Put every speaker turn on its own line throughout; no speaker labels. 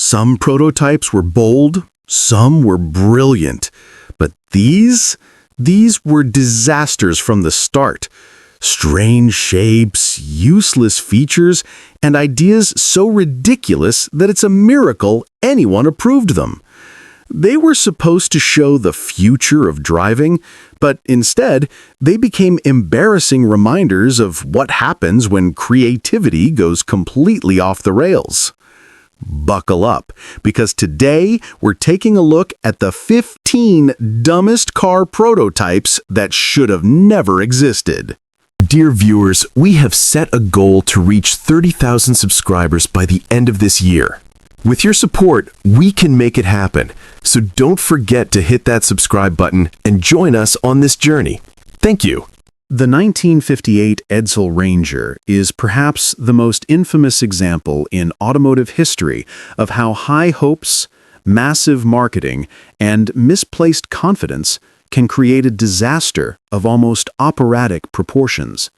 Some prototypes were bold, some were brilliant, but these were disasters from the start. Strange shapes, useless features, and ideas so ridiculous that it's a miracle anyone approved them. They were supposed to show the future of driving, but instead, they became embarrassing reminders of what happens when creativity goes completely off the rails. Buckle up, because today we're taking a look at the 15 dumbest car prototypes that should have never existed.
Dear viewers, we have set a goal to reach 30,000 subscribers by the end of this year. With your support, we can make it happen, so don't forget to hit that subscribe button and join us on this journey. Thank you.
The 1958 Edsel Ranger is perhaps the most infamous example in automotive history of how high hopes, massive marketing, and misplaced confidence can create a disaster of almost operatic proportions.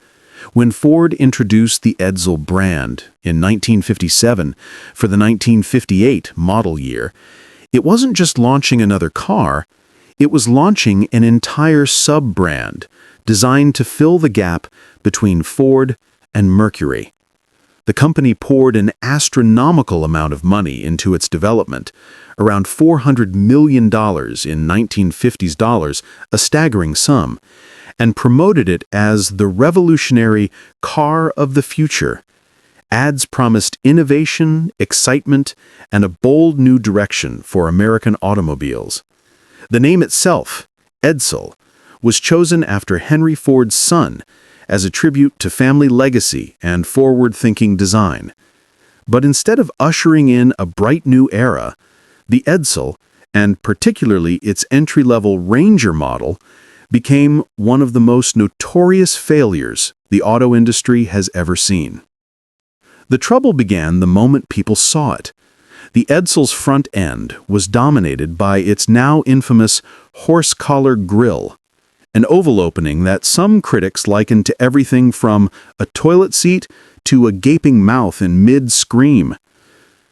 When Ford introduced the Edsel brand in 1957 for the 1958 model year, it wasn't just launching another car, it was launching an entire sub-brand designed to fill the gap between Ford and Mercury. The company poured an astronomical amount of money into its development, around $400 million in 1950s dollars, a staggering sum, and promoted it as the revolutionary car of the future. Ads promised innovation, excitement, and a bold new direction for American automobiles. The name itself, Edsel, was chosen after Henry Ford's son as a tribute to family legacy and forward-thinking design. But instead of ushering in a bright new era, the Edsel, and particularly its entry-level Ranger model, became one of the most notorious failures the auto industry has ever seen. The trouble began the moment people saw it. The Edsel's front end was dominated by its now infamous horse-collar grille, an oval opening that some critics likened to everything from a toilet seat to a gaping mouth in mid-scream.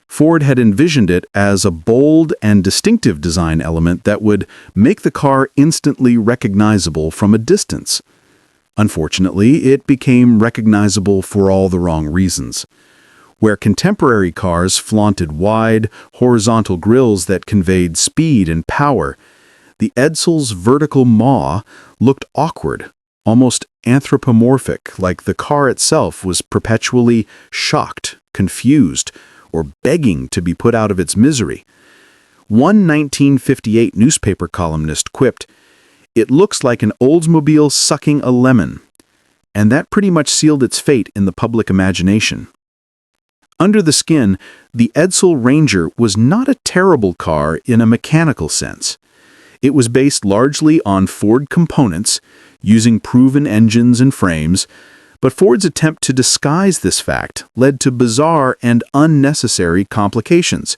Ford had envisioned it as a bold and distinctive design element that would make the car instantly recognizable from a distance. Unfortunately, it became recognizable for all the wrong reasons. Where contemporary cars flaunted wide, horizontal grilles that conveyed speed and power, the Edsel's vertical maw looked awkward, almost anthropomorphic, like the car itself was perpetually shocked, confused, or begging to be put out of its misery. One 1958 newspaper columnist quipped, "It looks like an Oldsmobile sucking a lemon," and that pretty much sealed its fate in the public imagination. Under the skin, the Edsel Ranger was not a terrible car in a mechanical sense. It was based largely on Ford components, using proven engines and frames, but Ford's attempt to disguise this fact led to bizarre and unnecessary complications.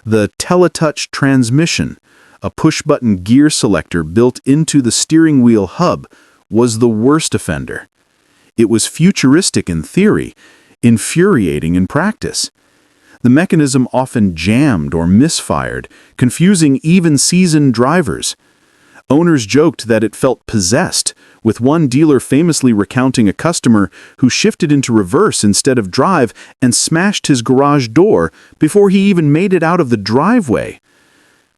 The Teletouch transmission, a push-button gear selector built into the steering wheel hub, was the worst offender. It was futuristic in theory, infuriating in practice. The mechanism often jammed or misfired, confusing even seasoned drivers. Owners joked that it felt possessed, with one dealer famously recounting a customer who shifted into reverse instead of drive and smashed his garage door before he even made it out of the driveway.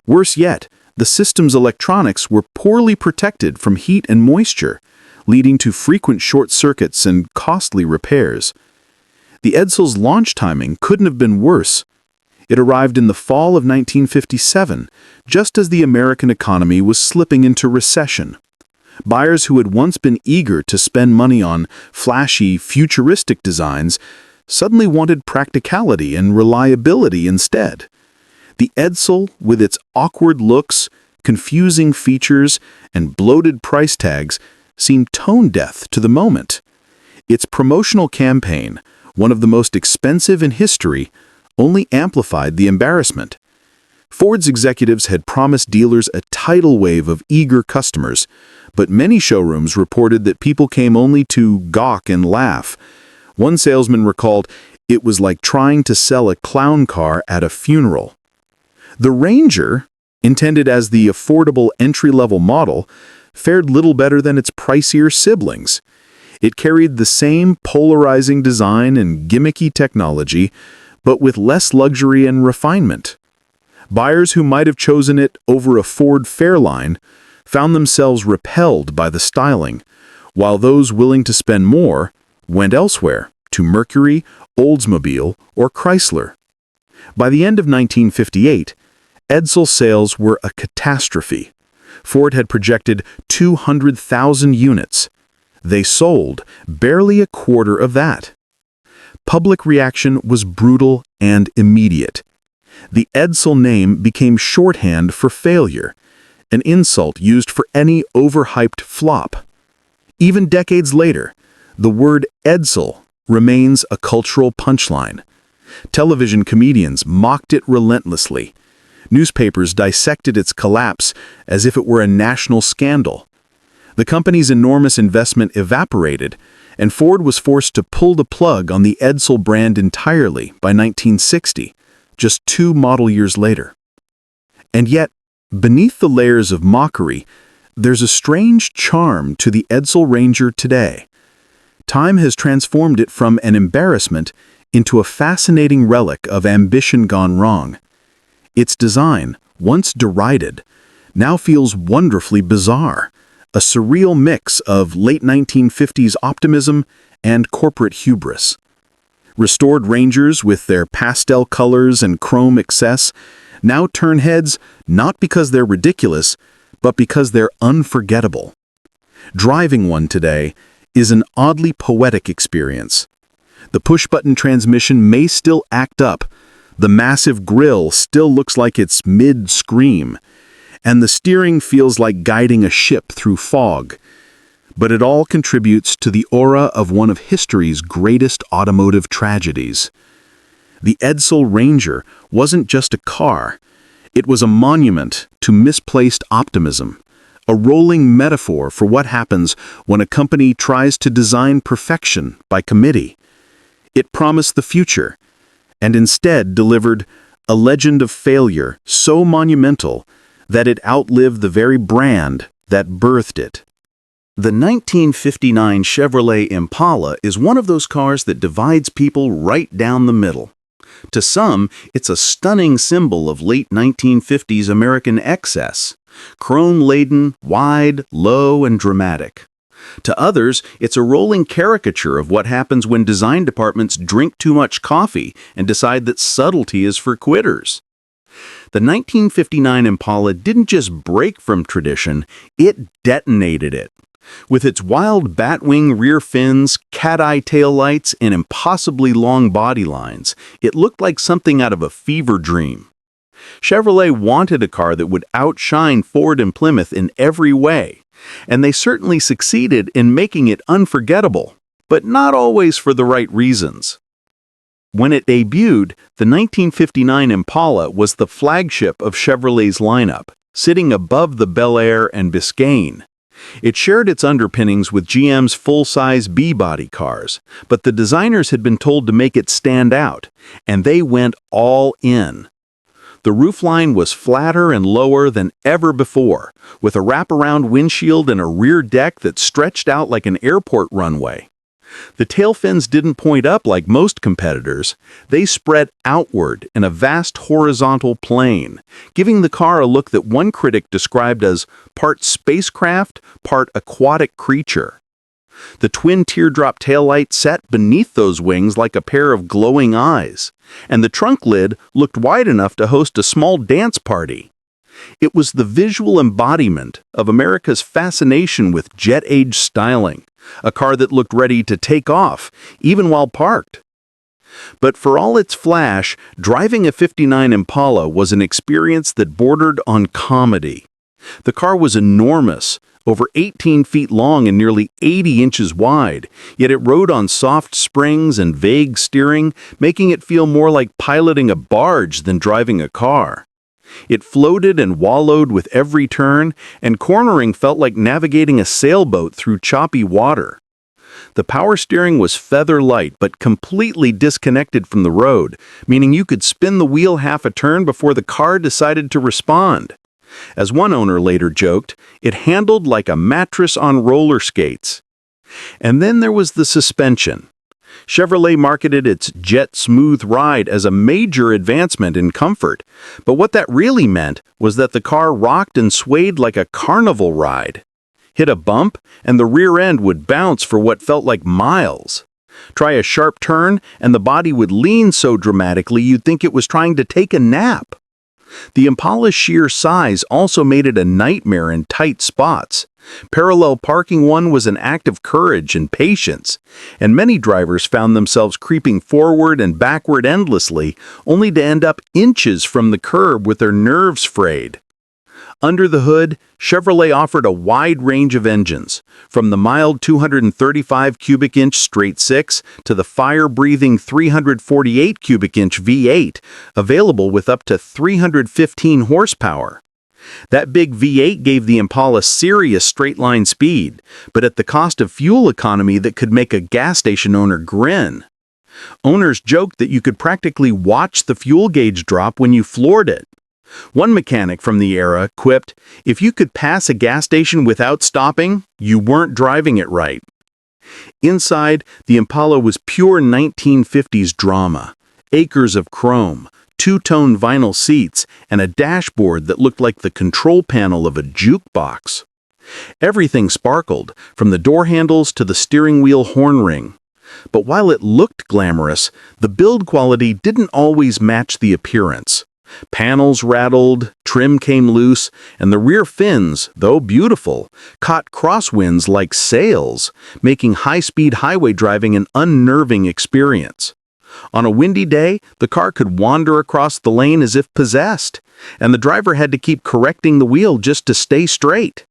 Worse yet, the system's electronics were poorly protected from heat and moisture, leading to frequent short circuits and costly repairs. The Edsel's launch timing couldn't have been worse. It arrived in the fall of 1957, just as the American economy was slipping into recession. Buyers who had once been eager to spend money on flashy, futuristic designs suddenly wanted practicality and reliability instead. The Edsel, with its awkward looks, confusing features, and bloated price tags, seemed tone-deaf to the moment. Its promotional campaign, one of the most expensive in history, only amplified the embarrassment. Ford's executives had promised dealers a tidal wave of eager customers, but many showrooms reported that people came only to gawk and laugh. One salesman recalled, It was like trying to sell a clown car at a funeral. The Ranger, intended as the affordable entry-level model, fared little better than its pricier siblings. It carried the same polarizing design and gimmicky technology, but with less luxury and refinement. Buyers who might have chosen it over a Ford Fairlane found themselves repelled by the styling, while those willing to spend more went elsewhere, to Mercury, Oldsmobile, or Chrysler. By the end of 1958, Edsel sales were a catastrophe. Ford had projected 200,000 units. They sold barely a quarter of that. Public reaction was brutal and immediate. The Edsel name became shorthand for failure, an insult used for any overhyped flop. Even decades later, the word Edsel remains a cultural punchline. Television comedians mocked it relentlessly. Newspapers dissected its collapse as if it were a national scandal. The company's enormous investment evaporated, and Ford was forced to pull the plug on the Edsel brand entirely by 1960, just 2 model years later. And yet, beneath the layers of mockery, there's a strange charm to the Edsel Ranger today. Time has transformed it from an embarrassment into a fascinating relic of ambition gone wrong. Its design, once derided, now feels wonderfully bizarre, a surreal mix of late 1950s optimism and corporate hubris. Restored Rangers, with their pastel colors and chrome excess, now turn heads not because they're ridiculous, but because they're unforgettable. Driving one today is an oddly poetic experience. The push-button transmission may still act up, the massive grille still looks like it's mid-scream, and the steering feels like guiding a ship through fog. But it all contributes to the aura of one of history's greatest automotive tragedies. The Edsel Ranger wasn't just a car. It was a monument to misplaced optimism, a rolling metaphor for what happens when a company tries to design perfection by committee. It promised the future, and instead delivered a legend of failure so monumental that it outlived the very brand that birthed it. The 1959 Chevrolet Impala is one of those cars that divides people right down the middle. To some, it's a stunning symbol of late 1950s American excess, chrome-laden, wide, low, and dramatic. To others, it's a rolling caricature of what happens when design departments drink too much coffee and decide that subtlety is for quitters. The 1959 Impala didn't just break from tradition, it detonated it. With its wild batwing rear fins, cat-eye taillights, and impossibly long body lines, it looked like something out of a fever dream. Chevrolet wanted a car that would outshine Ford and Plymouth in every way, and they certainly succeeded in making it unforgettable, but not always for the right reasons. When it debuted, the 1959 Impala was the flagship of Chevrolet's lineup, sitting above the Bel Air and Biscayne. It shared its underpinnings with GM's full-size B-body cars, but the designers had been told to make it stand out, and they went all in. The roofline was flatter and lower than ever before, with a wraparound windshield and a rear deck that stretched out like an airport runway. The tail fins didn't point up like most competitors. They spread outward in a vast horizontal plane, giving the car a look that one critic described as part spacecraft, part aquatic creature. The twin teardrop taillight sat beneath those wings like a pair of glowing eyes, and the trunk lid looked wide enough to host a small dance party. It was the visual embodiment of America's fascination with jet-age styling, a car that looked ready to take off, even while parked. But for all its flash, driving a '59 Impala was an experience that bordered on comedy. The car was enormous, over 18 feet long and nearly 80 inches wide, yet it rode on soft springs and vague steering, making it feel more like piloting a barge than driving a car. It floated and wallowed with every turn, and cornering felt like navigating a sailboat through choppy water. The power steering was feather light but completely disconnected from the road, meaning you could spin the wheel half a turn before the car decided to respond. As one owner later joked, it handled like a mattress on roller skates. And then there was the suspension. Chevrolet marketed its jet smooth ride as a major advancement in comfort, but what that really meant was that the car rocked and swayed like a carnival ride. Hit a bump, and the rear end would bounce for what felt like miles. Try a sharp turn, and the body would lean so dramatically you'd think it was trying to take a nap. The Impala's sheer size also made it a nightmare in tight spots. Parallel parking one was an act of courage and patience, and many drivers found themselves creeping forward and backward endlessly, only to end up inches from the curb with their nerves frayed. Under the hood, Chevrolet offered a wide range of engines, from the mild 235 cubic inch straight six to the fire-breathing 348 cubic inch V8, available with up to 315 horsepower. That big V8 gave the Impala serious straight-line speed, but at the cost of fuel economy that could make a gas station owner grin. Owners joked that you could practically watch the fuel gauge drop when you floored it. One mechanic from the era quipped, "If you could pass a gas station without stopping, you weren't driving it right." Inside, the Impala was pure 1950s drama. Acres of chrome, two-tone vinyl seats, and a dashboard that looked like the control panel of a jukebox. Everything sparkled, from the door handles to the steering wheel horn ring. But while it looked glamorous, the build quality didn't always match the appearance. Panels rattled, trim came loose, and the rear fins, though beautiful, caught crosswinds like sails, making high-speed highway driving an unnerving experience. On a windy day, the car could wander across the lane as if possessed, and the driver had to keep correcting the wheel just to stay straight.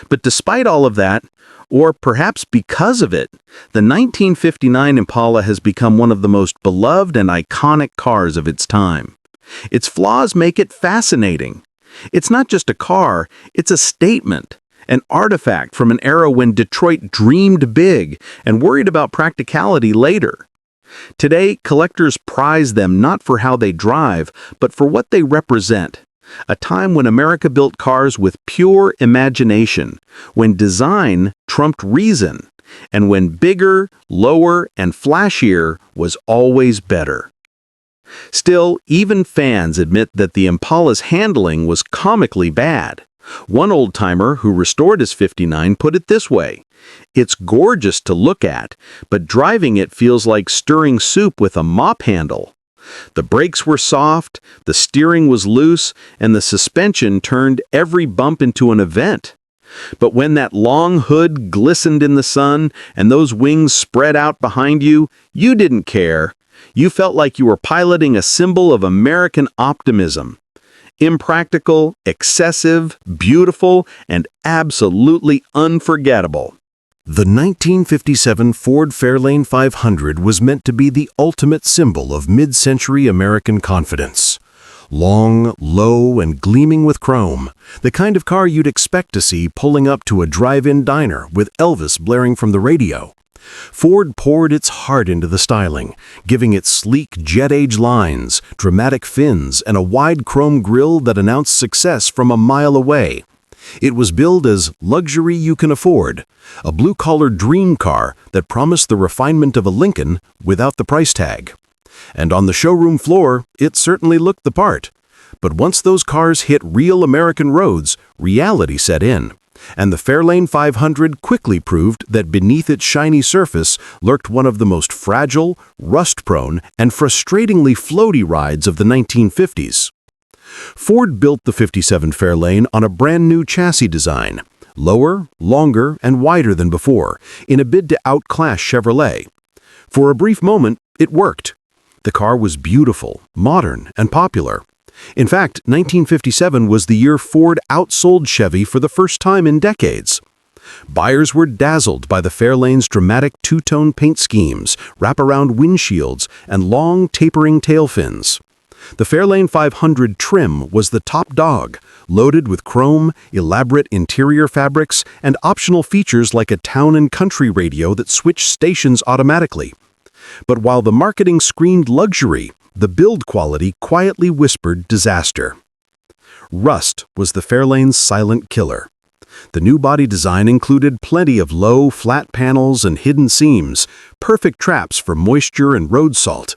But despite all of that, or perhaps because of it, the 1959 Impala has become one of the most beloved and iconic cars of its time. Its flaws make it fascinating. It's not just a car, it's a statement, an artifact from an era when Detroit dreamed big and worried about practicality later. Today, collectors prize them not for how they drive, but for what they represent. A time when America built cars with pure imagination, when design trumped reason, and when bigger, lower, and flashier was always better. Still, even fans admit that the Impala's handling was comically bad. One old-timer who restored his 59 put it this way: "It's gorgeous to look at, but driving it feels like stirring soup with a mop handle." The brakes were soft, the steering was loose, and the suspension turned every bump into an event. But when that long hood glistened in the sun and those wings spread out behind you, you didn't care. You felt like you were piloting a symbol of American optimism. Impractical, excessive, beautiful, and absolutely unforgettable. The 1957 Ford Fairlane 500 was meant to be the ultimate symbol of mid-century American confidence. Long, low, and gleaming with chrome, the kind of car you'd expect to see pulling up to a drive-in diner with Elvis blaring from the radio. Ford poured its heart into the styling, giving it sleek jet-age lines, dramatic fins, and a wide chrome grille that announced success from a mile away. It was billed as luxury you can afford, a blue-collar dream car that promised the refinement of a Lincoln without the price tag. And on the showroom floor, it certainly looked the part. But once those cars hit real American roads, reality set in. And the Fairlane 500 quickly proved that beneath its shiny surface lurked one of the most fragile, rust-prone, and frustratingly floaty rides of the 1950s. Ford built the 57 Fairlane on a brand-new chassis design, lower, longer, and wider than before, in a bid to outclass Chevrolet. For a brief moment, it worked. The car was beautiful, modern, and popular. In fact, 1957 was the year Ford outsold Chevy for the first time in decades. Buyers were dazzled by the Fairlane's dramatic two-tone paint schemes, wraparound windshields, and long, tapering tail fins. The Fairlane 500 trim was the top dog, loaded with chrome, elaborate interior fabrics, and optional features like a town and country radio that switched stations automatically. But while the marketing screamed luxury, the build quality quietly whispered disaster. Rust was the Fairlane's silent killer. The new body design included plenty of low, flat panels and hidden seams, perfect traps for moisture and road salt.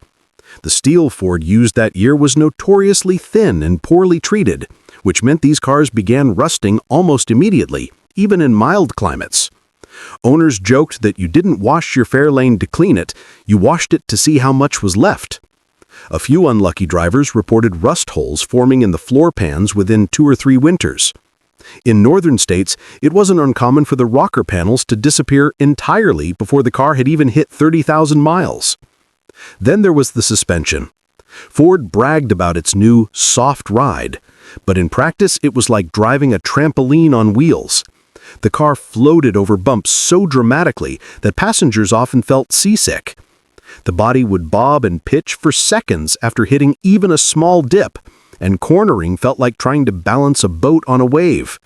The steel Ford used that year was notoriously thin and poorly treated, which meant these cars began rusting almost immediately, even in mild climates. Owners joked that you didn't wash your Fairlane to clean it, you washed it to see how much was left. A few unlucky drivers reported rust holes forming in the floor pans within 2 or 3 winters. In northern states, it wasn't uncommon for the rocker panels to disappear entirely before the car had even hit 30,000 miles. Then there was the suspension. Ford bragged about its new soft ride, but in practice it was like driving a trampoline on wheels. The car floated over bumps so dramatically that passengers often felt seasick. The body would bob and pitch for seconds after hitting even a small dip, and cornering felt like trying to balance a boat on a wave.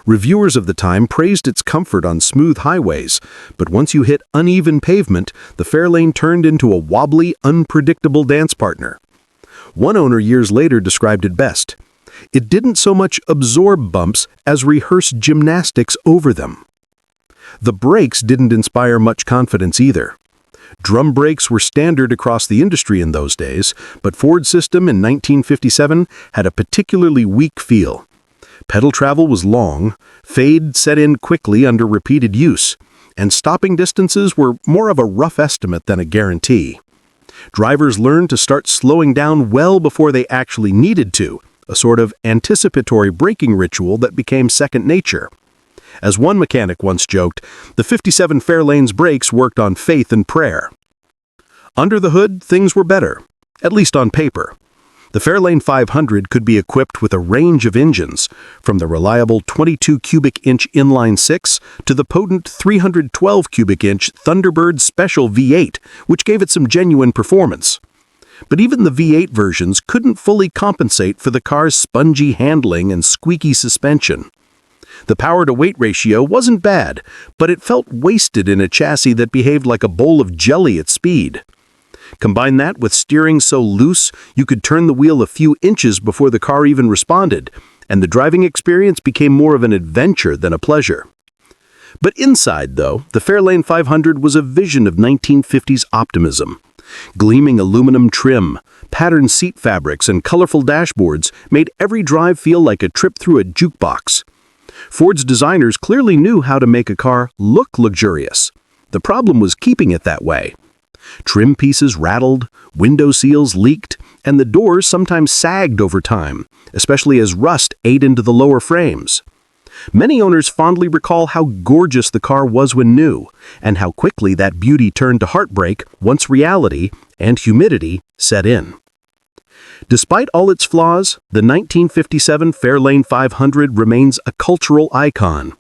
Reviewers of the time praised its comfort on smooth highways, but once you hit uneven pavement, the Fairlane turned into a wobbly, unpredictable dance partner. One owner years later described it best. It didn't so much absorb bumps as rehearse gymnastics over them. The brakes didn't inspire much confidence either. Drum brakes were standard across the industry in those days, but Ford's system in 1957 had a particularly weak feel. Pedal travel was long, fade set in quickly under repeated use, and stopping distances were more of a rough estimate than a guarantee. Drivers learned to start slowing down well before they actually needed to, a sort of anticipatory braking ritual that became second nature. As one mechanic once joked, the 57 Fairlane's brakes worked on faith and prayer. Under the hood, things were better, at least on paper. The Fairlane 500 could be equipped with a range of engines, from the reliable 22 cubic inch inline-6 to the potent 312 cubic inch Thunderbird Special V8, which gave it some genuine performance. But even the V8 versions couldn't fully compensate for the car's spongy handling and squeaky suspension. The power-to-weight ratio wasn't bad, but it felt wasted in a chassis that behaved like a bowl of jelly at speed. Combine that with steering so loose you could turn the wheel a few inches before the car even responded, and the driving experience became more of an adventure than a pleasure. But inside, though, the Fairlane 500 was a vision of 1950s optimism. Gleaming aluminum trim, patterned seat fabrics, and colorful dashboards made every drive feel like a trip through a jukebox. Ford's designers clearly knew how to make a car look luxurious. The problem was keeping it that way. Trim pieces rattled, window seals leaked, and the doors sometimes sagged over time, especially as rust ate into the lower frames. Many owners fondly recall how gorgeous the car was when new, and how quickly that beauty turned to heartbreak once reality and humidity set in. Despite all its flaws, the 1957 Fairlane 500 remains a cultural icon.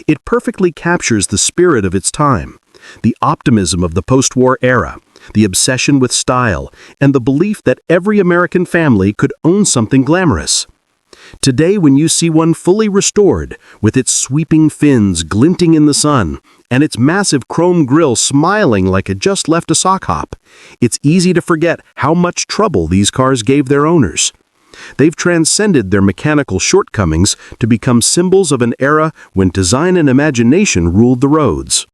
It perfectly captures the spirit of its time, the optimism of the post-war era, the obsession with style, and the belief that every American family could own something glamorous. Today, when you see one fully restored, with its sweeping fins glinting in the sun, and its massive chrome grille smiling like it just left a sock hop, it's easy to forget how much trouble these cars gave their owners. They've transcended their mechanical shortcomings to become symbols of an era when design and imagination ruled the roads.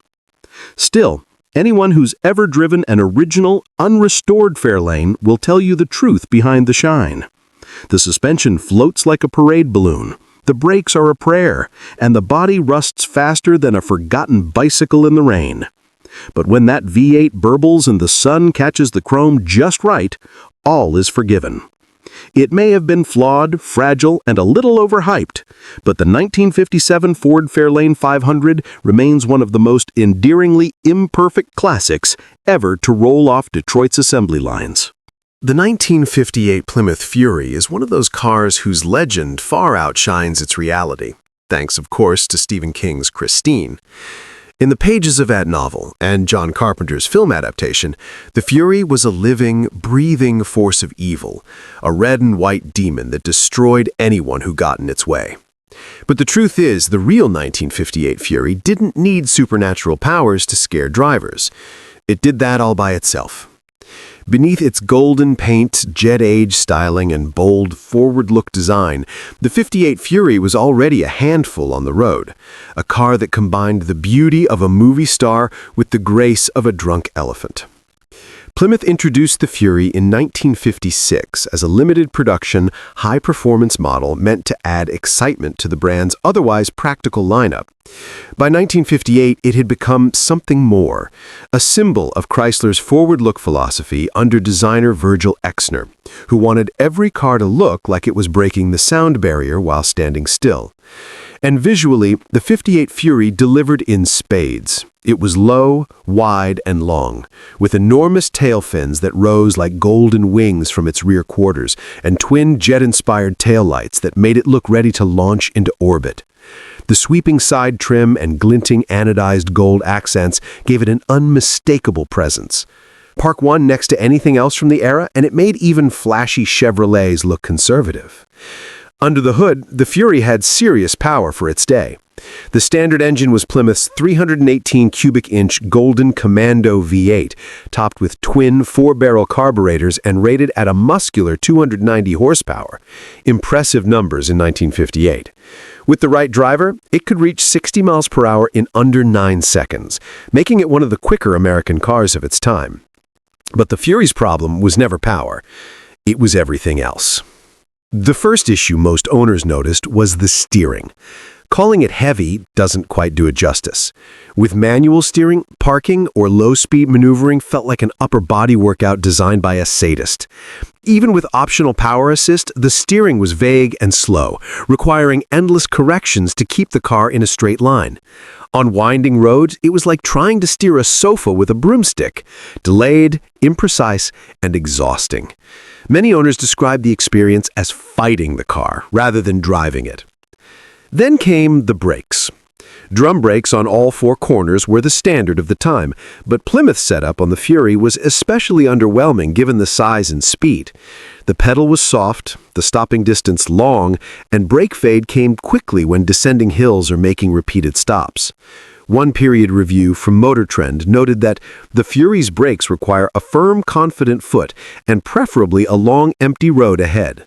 Still, anyone who's ever driven an original, unrestored Fairlane will tell you the truth behind the shine. The suspension floats like a parade balloon, the brakes are a prayer, and the body rusts faster than a forgotten bicycle in the rain. But when that V8 burbles and the sun catches the chrome just right, all is forgiven. It may have been flawed, fragile, and a little overhyped, but the 1957 Ford Fairlane 500 remains one of the most endearingly imperfect classics ever to roll off Detroit's assembly lines.
The 1958 Plymouth Fury is one of those cars whose legend far outshines its reality, thanks, of course, to Stephen King's Christine. In the pages of that novel and John Carpenter's film adaptation, the Fury was a living, breathing force of evil, a red and white demon that destroyed anyone who got in its way. But the truth is, the real 1958 Fury didn't need supernatural powers to scare drivers. It did that all by itself. Beneath its golden paint, jet-age styling, and bold, forward-look design, the 58 Fury was already a handful on the road, a car that combined the beauty of a movie star with the grace of a drunk elephant. Plymouth introduced the Fury in 1956 as a limited production, high-performance model meant to add excitement to the brand's otherwise practical lineup. By 1958, it had become something more, a symbol of Chrysler's forward-look philosophy under designer Virgil Exner, who wanted every car to look like it was breaking the sound barrier while standing still. And visually, the 58 Fury delivered in spades. It was low, wide, and long, with enormous tail fins that rose like golden wings from its rear quarters, and twin jet-inspired taillights that made it look ready to launch into orbit. The sweeping side trim and glinting anodized gold accents gave it an unmistakable presence. Park one next to anything else from the era, and it made even flashy Chevrolets look conservative. Under the hood, the Fury had serious power for its day. The standard engine was Plymouth's 318 cubic inch Golden Commando V8, topped with twin 4-barrel carburetors and rated at a muscular 290 horsepower. Impressive numbers in 1958. With the right driver, it could reach 60 miles per hour in under 9 seconds, making it one of the quicker American cars of its time. But the Fury's problem was never power. It was everything else. The first issue most owners noticed was the steering. Calling it heavy doesn't quite do it justice. With manual steering, parking or low-speed maneuvering felt like an upper body workout designed by a sadist. Even with optional power assist, the steering was vague and slow, requiring endless corrections to keep the car in a straight line. On winding roads, it was like trying to steer a sofa with a broomstick, delayed, imprecise, and exhausting. Many owners described the experience as fighting the car rather than driving it. Then came the brakes. Drum brakes on all 4 corners were the standard of the time, but Plymouth's setup on the Fury was especially underwhelming given the size and speed. The pedal was soft, the stopping distance long, and brake fade came quickly when descending hills or making repeated stops. One period review from Motor Trend noted that the Fury's brakes require a firm, confident foot and preferably a long, empty road ahead.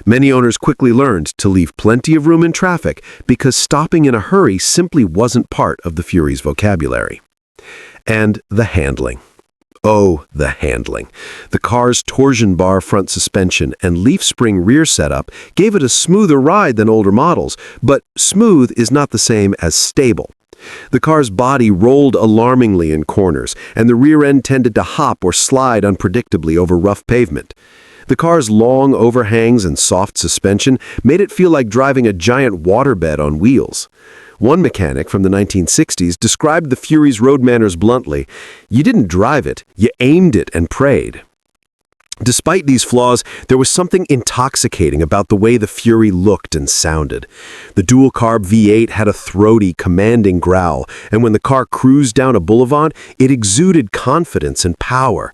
Many owners quickly learned to leave plenty of room in traffic because stopping in a hurry simply wasn't part of the Fury's vocabulary. And the handling. Oh, the handling. The car's torsion bar front suspension and leaf spring rear setup gave it a smoother ride than older models, but smooth is not the same as stable. The car's body rolled alarmingly in corners, and the rear end tended to hop or slide unpredictably over rough pavement. The car's long overhangs and soft suspension made it feel like driving a giant waterbed on wheels. One mechanic from the 1960s described the Fury's road manners bluntly: "You didn't drive it, you aimed it and prayed." Despite these flaws, there was something intoxicating about the way the Fury looked and sounded. The dual-carb V8 had a throaty, commanding growl, and when the car cruised down a boulevard, it exuded confidence and power.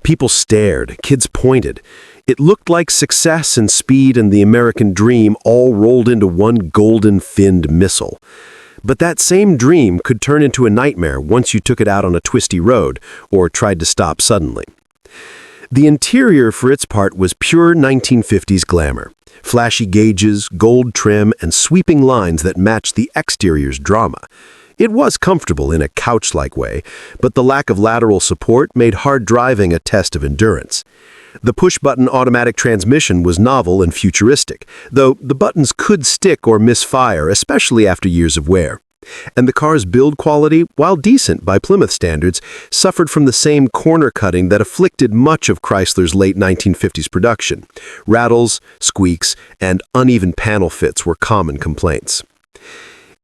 People stared, kids pointed. It looked like success and speed and the American dream all rolled into one golden-finned missile. But that same dream could turn into a nightmare once you took it out on a twisty road or tried to stop suddenly. The interior, for its part, was pure 1950s glamour. Flashy gauges, gold trim, and sweeping lines that matched the exterior's drama. It was comfortable in a couch-like way, but the lack of lateral support made hard driving a test of endurance. The push-button automatic transmission was novel and futuristic, though the buttons could stick or misfire, especially after years of wear. And the car's build quality, while decent by Plymouth standards, suffered from the same corner cutting that afflicted much of Chrysler's late 1950s production. Rattles, squeaks, and uneven panel fits were common complaints.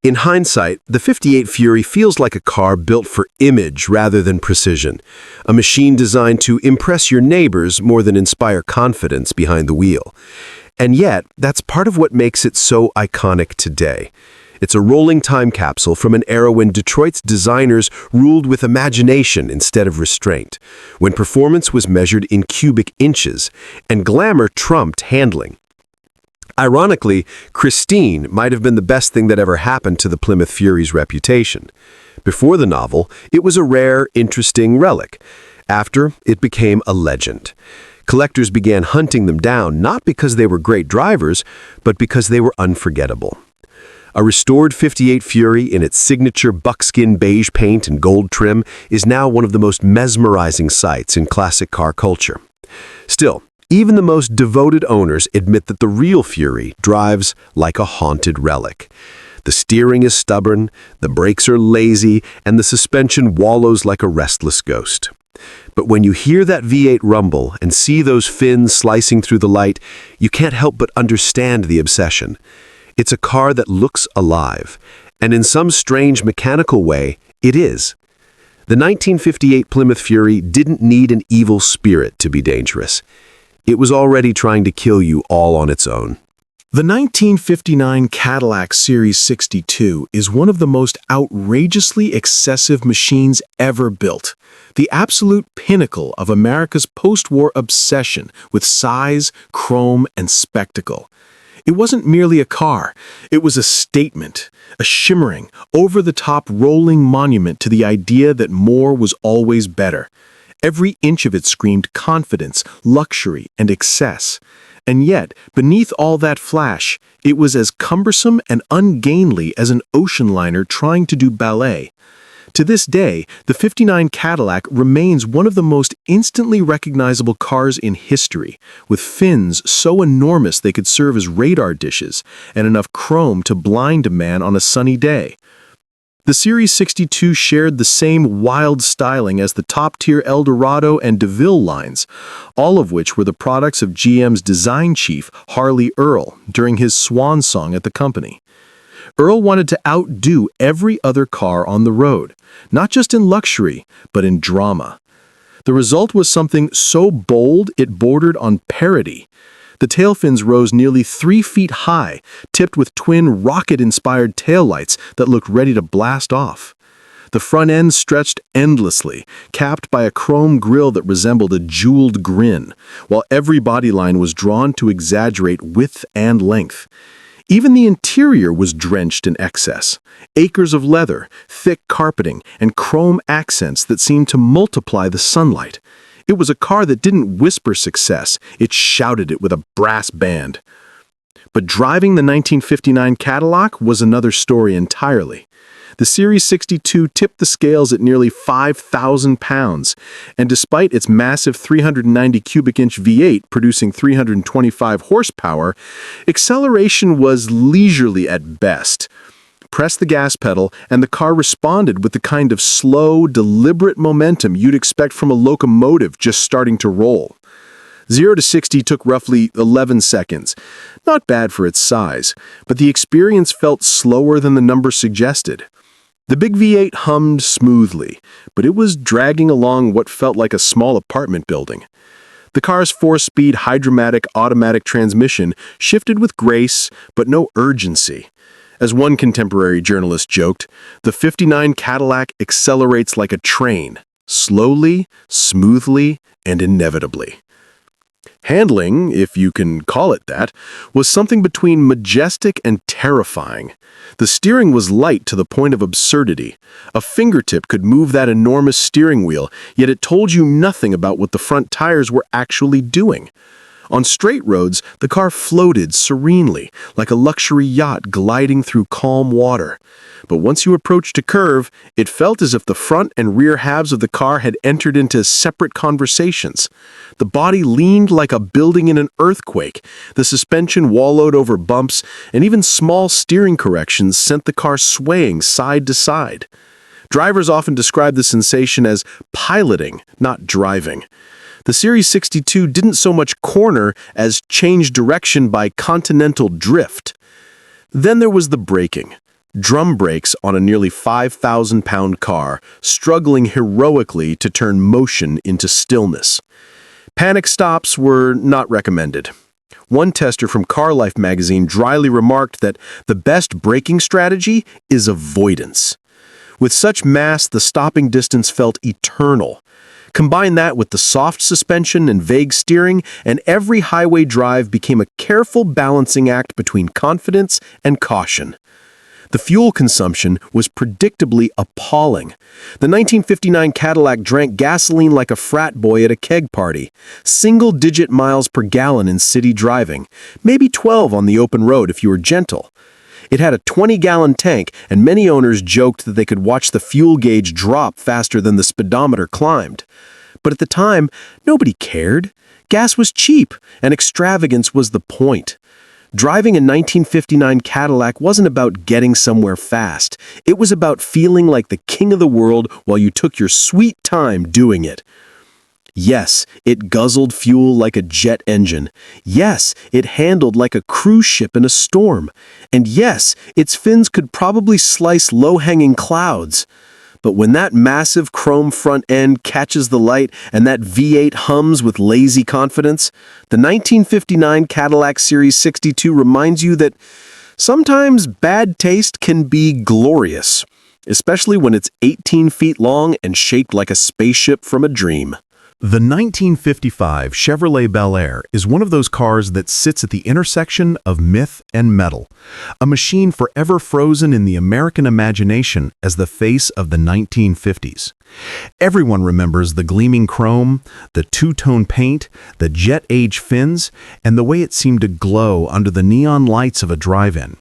In hindsight, the 58 Fury feels like a car built for image rather than precision, a machine designed to impress your neighbors more than inspire confidence behind the wheel. And yet, that's part of what makes it so iconic today. It's a rolling time capsule from an era when Detroit's designers ruled with imagination instead of restraint, when performance was measured in cubic inches, and glamour trumped handling. Ironically, Christine might have been the best thing that ever happened to the Plymouth Fury's reputation. Before the novel, it was a rare, interesting relic. After, it became a legend. Collectors began hunting them down not because they were great drivers, but because they were unforgettable. A restored '58 Fury in its signature buckskin beige paint and gold trim is now one of the most mesmerizing sights in classic car culture. Still, even the most devoted owners admit that the real Fury drives like a haunted relic. The steering is stubborn, the brakes are lazy, and the suspension wallows like a restless ghost. But when you hear that V8 rumble and see those fins slicing through the light, you can't help but understand the obsession. It's a car that looks alive, and in some strange mechanical way, it is. The 1958 Plymouth Fury didn't need an evil spirit to be dangerous. It was already trying to kill you all on its own.
The 1959 Cadillac Series 62 is one of the most outrageously excessive machines ever built, the absolute pinnacle of America's post-war obsession with size, chrome, and spectacle. It wasn't merely a car, it was a statement, a shimmering, over-the-top rolling monument to the idea that more was always better. Every inch of it screamed confidence, luxury, and excess. And yet, beneath all that flash, it was as cumbersome and ungainly as an ocean liner trying to do ballet. To this day, the '59 Cadillac remains one of the most instantly recognizable cars in history, with fins so enormous they could serve as radar dishes and enough chrome to blind a man on a sunny day. The Series 62 shared the same wild styling as the top-tier Eldorado and DeVille lines, all of which were the products of GM's design chief, Harley Earl, during his swan song at the company. Earl wanted to outdo every other car on the road, not just in luxury, but in drama. The result was something so bold it bordered on parody. The tail fins rose nearly 3 feet high, tipped with twin rocket-inspired taillights that looked ready to blast off. The front end stretched endlessly, capped by a chrome grille that resembled a jeweled grin, while every bodyline was drawn to exaggerate width and length. Even the interior was drenched in excess. Acres of leather, thick carpeting, and chrome accents that seemed to multiply the sunlight. It was a car that didn't whisper success, it shouted it with a brass band. But driving the 1959 Cadillac was another story entirely. The Series 62 tipped the scales at nearly 5,000 pounds, and despite its massive 390 cubic inch V8 producing 325 horsepower, acceleration was leisurely at best. Press the gas pedal, and the car responded with the kind of slow, deliberate momentum you'd expect from a locomotive just starting to roll. 0 to 60 took roughly 11 seconds. Not bad for its size, but the experience felt slower than the number suggested. The big V8 hummed smoothly, but it was dragging along what felt like a small apartment building. The car's 4-speed hydromatic automatic transmission shifted with grace, but no urgency. As one contemporary journalist joked, the '59 Cadillac accelerates like a train, slowly, smoothly, and inevitably. Handling, if you can call it that, was something between majestic and terrifying. The steering was light to the point of absurdity. A fingertip could move that enormous steering wheel, yet it told you nothing about what the front tires were actually doing. On straight roads, the car floated serenely, like a luxury yacht gliding through calm water. But once you approached a curve, it felt as if the front and rear halves of the car had entered into separate conversations. The body leaned like a building in an earthquake, the suspension wallowed over bumps, and even small steering corrections sent the car swaying side to side. Drivers often describe the sensation as piloting, not driving. The Series 62 didn't so much corner as change direction by continental drift. Then there was the braking. Drum brakes on a nearly 5,000-pound car, struggling heroically to turn motion into stillness. Panic stops were not recommended. One tester from Car Life magazine dryly remarked that the best braking strategy is avoidance. With such mass, the stopping distance felt eternal. Combine that with the soft suspension and vague steering, and every highway drive became a careful balancing act between confidence and caution. The fuel consumption was predictably appalling. The 1959 Cadillac drank gasoline like a frat boy at a keg party. Single-digit miles per gallon in city driving, maybe 12 on the open road if you were gentle. It had a 20-gallon tank, and many owners joked that they could watch the fuel gauge drop faster than the speedometer climbed. But at the time, nobody cared. Gas was cheap, and extravagance was the point. Driving a 1959 Cadillac wasn't about getting somewhere fast. It was about feeling like the king of the world while you took your sweet time doing it. Yes, it guzzled fuel like a jet engine. Yes, it handled like a cruise ship in a storm. And yes, its fins could probably slice low-hanging clouds. But when that massive chrome front end catches the light and that V8 hums with lazy confidence, the 1959 Cadillac Series 62 reminds you that sometimes bad taste can be glorious, especially when it's 18 feet long and shaped like a spaceship from a dream.
The 1955 Chevrolet Bel Air is one of those cars that sits at the intersection of myth and metal, a machine forever frozen in the American imagination as the face of the 1950s. Everyone remembers the gleaming chrome, the two-tone paint, the jet-age fins, and the way it seemed to glow under the neon lights of a drive-in.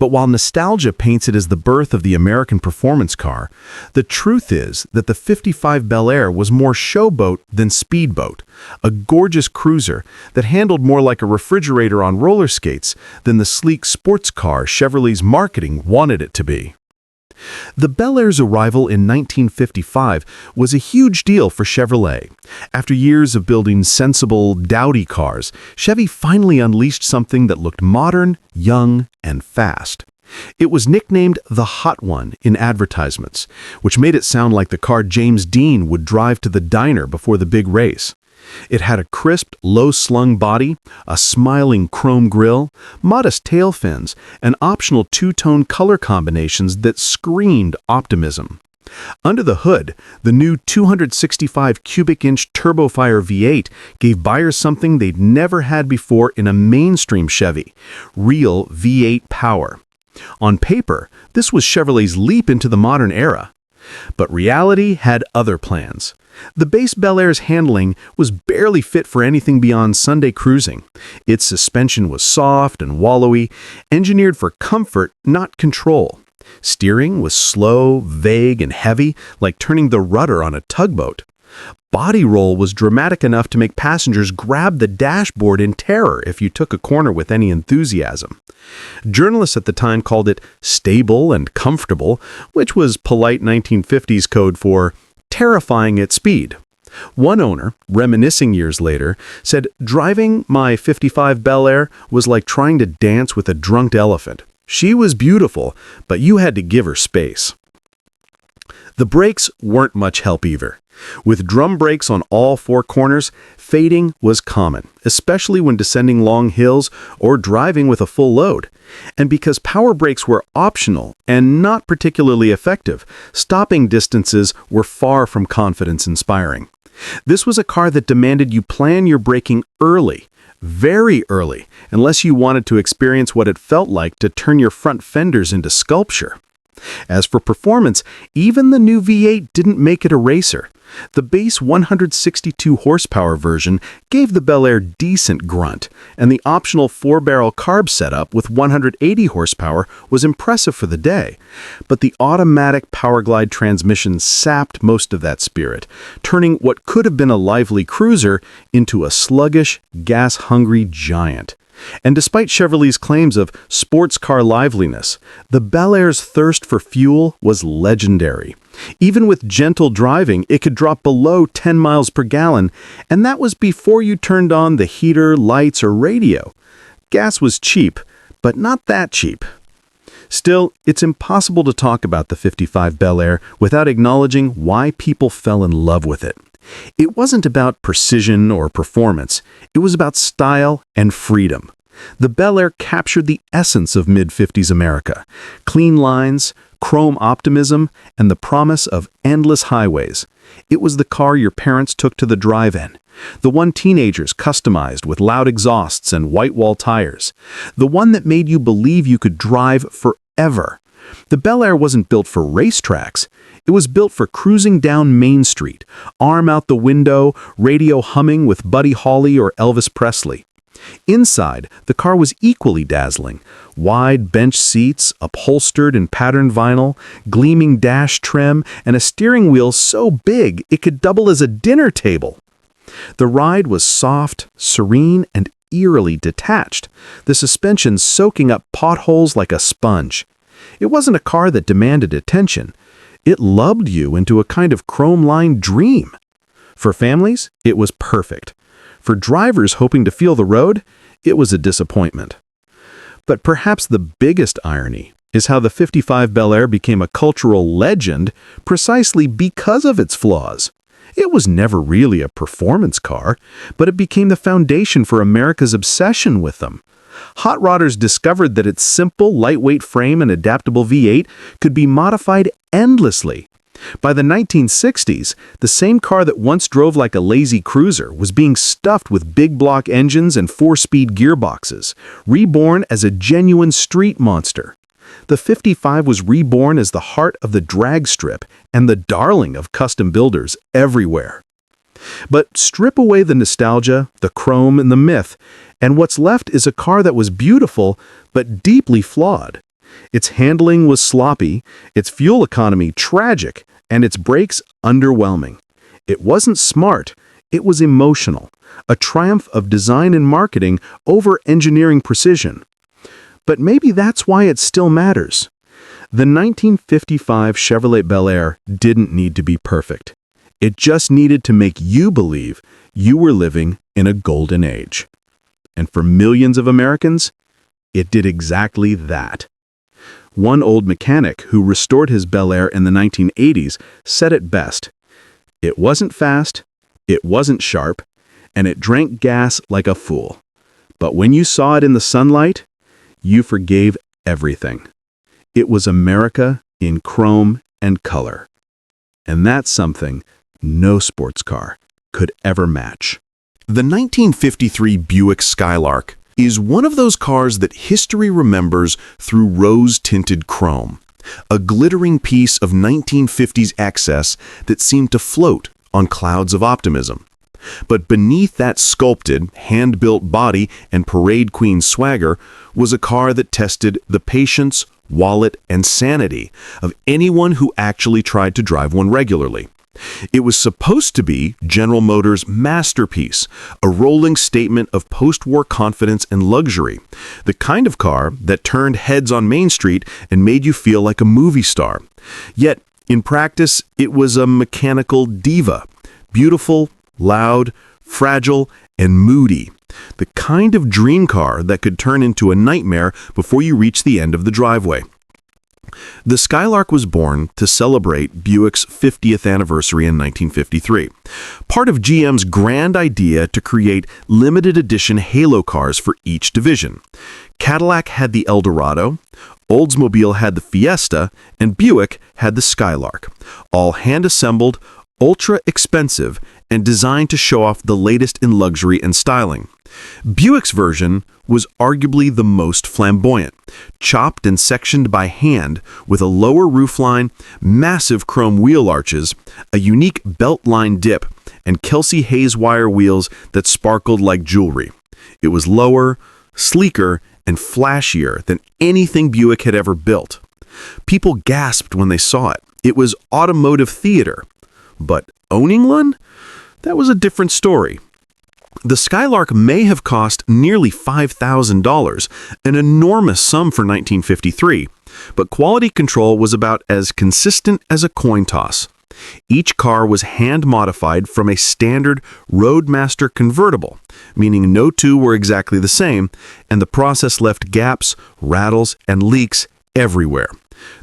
But while nostalgia paints it as the birth of the American performance car, the truth is that the 55 Bel Air was more showboat than speedboat, a gorgeous cruiser that handled more like a refrigerator on roller skates than the sleek sports car Chevrolet's marketing wanted it to be. The Bel Air's arrival in 1955 was a huge deal for Chevrolet. After years of building sensible, dowdy cars, Chevy finally unleashed something that looked modern, young, and fast. It was nicknamed the Hot One in advertisements, which made it sound like the car James Dean would drive to the diner before the big race. It had a crisp, low-slung body, a smiling chrome grille, modest tail fins, and optional two-tone color combinations that screamed optimism. Under the hood, the new 265 cubic-inch turbofire V8 gave buyers something they'd never had before in a mainstream Chevy: real V8 power. On paper, this was Chevrolet's leap into the modern era. But reality had other plans. The base Bel Air's handling was barely fit for anything beyond Sunday cruising. Its suspension was soft and wallowy, engineered for comfort, not control. Steering was slow, vague, and heavy, like turning the rudder on a tugboat. Body roll was dramatic enough to make passengers grab the dashboard in terror if you took a corner with any enthusiasm. Journalists at the time called it stable and comfortable, which was polite 1950s code for terrifying at speed. One owner, reminiscing years later, said driving my 55 Bel Air was like trying to dance with a drunk elephant. She was beautiful, but you had to give her space. The brakes weren't much help either. With drum brakes on all four corners, fading was common, especially when descending long hills or driving with a full load. And because power brakes were optional and not particularly effective, stopping distances were far from confidence-inspiring. This was a car that demanded you plan your braking early, very early, unless you wanted to experience what it felt like to turn your front fenders into sculpture. As for performance, even the new V8 didn't make it a racer. The base 162 horsepower version gave the Bel Air decent grunt, and the optional 4-barrel carb setup with 180 horsepower was impressive for the day. But the automatic Powerglide transmission sapped most of that spirit, turning what could have been a lively cruiser into a sluggish, gas-hungry giant. And despite Chevrolet's claims of sports car liveliness, the Bel Air's thirst for fuel was legendary. Even with gentle driving, it could drop below 10 miles per gallon, and that was before you turned on the heater, lights, or radio. Gas was cheap, but not that cheap. Still, it's impossible to talk about the 55 Bel Air without acknowledging why people fell in love with it.
It wasn't about precision or performance. It was about style and freedom. The Bel Air captured the essence of mid-50s America. Clean lines, chrome optimism, and the promise of endless highways. It was the car your parents took to the drive-in. The one teenagers customized with loud exhausts and white wall tires. The one that made you believe you could drive forever. The Bel Air wasn't built for racetracks. It was built for cruising down Main Street, arm out the window, radio humming with Buddy Holly or Elvis Presley. Inside, the car was equally dazzling. Wide bench seats, upholstered in patterned vinyl, gleaming dash trim, and a steering wheel so big it could double as a dinner table. The ride was soft, serene, and eerily detached, the suspension soaking up potholes like a sponge. It wasn't a car that demanded attention. It lulled you into a kind of chrome-lined dream. For families, it was perfect. For drivers hoping to feel the road, it was a disappointment. But perhaps the biggest irony is how the '55 Bel Air became a cultural legend precisely because of its flaws. It was never really a performance car, but it became the foundation for America's obsession with them. Hot rodders discovered that its simple, lightweight frame and adaptable V8 could be modified endlessly. By the 1960s, the same car that once drove like a lazy cruiser was being stuffed with big block engines and 4-speed gearboxes, reborn as a genuine street monster. The '55 was reborn as the heart of the drag strip and the darling of custom builders everywhere. But strip away the nostalgia, the chrome, and the myth, and what's left is a car that was beautiful but deeply flawed. Its handling was sloppy, its fuel economy tragic, and its brakes underwhelming. It wasn't smart, it was emotional, a triumph of design and marketing over engineering precision. But maybe that's why it still matters. The 1955 Chevrolet Bel Air didn't need to be perfect. It just needed to make you believe you were living in a golden age. And for millions of Americans, it did exactly that. One old mechanic who restored his Bel Air in the 1980s said it best. It wasn't fast, it wasn't sharp, and it drank gas like a fool. But when you saw it in the sunlight, you forgave everything. It was America in chrome and color. And that's something no sports car could ever match.
The 1953 Buick Skylark is one of those cars that history remembers through rose-tinted chrome, a glittering piece of 1950s excess that seemed to float on clouds of optimism. But beneath that sculpted, hand-built body and parade queen swagger was a car that tested the patience, wallet, and sanity of anyone who actually tried to drive one regularly. It was supposed to be General Motors' masterpiece, a rolling statement of post-war confidence and luxury, the kind of car that turned heads on Main Street and made you feel like a movie star. Yet, in practice, it was a mechanical diva, beautiful, loud, fragile, and moody, the kind of dream car that could turn into a nightmare before you reach the end of the driveway. The Skylark was born to celebrate Buick's 50th anniversary in 1953, part of GM's grand idea to create limited edition halo cars for each division. Cadillac had the Eldorado, Oldsmobile had the Fiesta, and Buick had the Skylark, all hand-assembled, ultra-expensive, and designed to show off the latest in luxury and styling. Buick's version was arguably the most flamboyant, chopped and sectioned by hand with a lower roofline, massive chrome wheel arches, a unique belt-line dip, and Kelsey Hayes wire wheels that sparkled like jewelry. It was lower, sleeker, and flashier than anything Buick had ever built. People gasped when they saw it. It was automotive theater. But owning one? That was a different story. The Skylark may have cost nearly $5,000, an enormous sum for 1953, but quality control was about as consistent as a coin toss. Each car was hand-modified from a standard Roadmaster convertible, meaning no two were exactly the same, and the process left gaps, rattles, and leaks everywhere.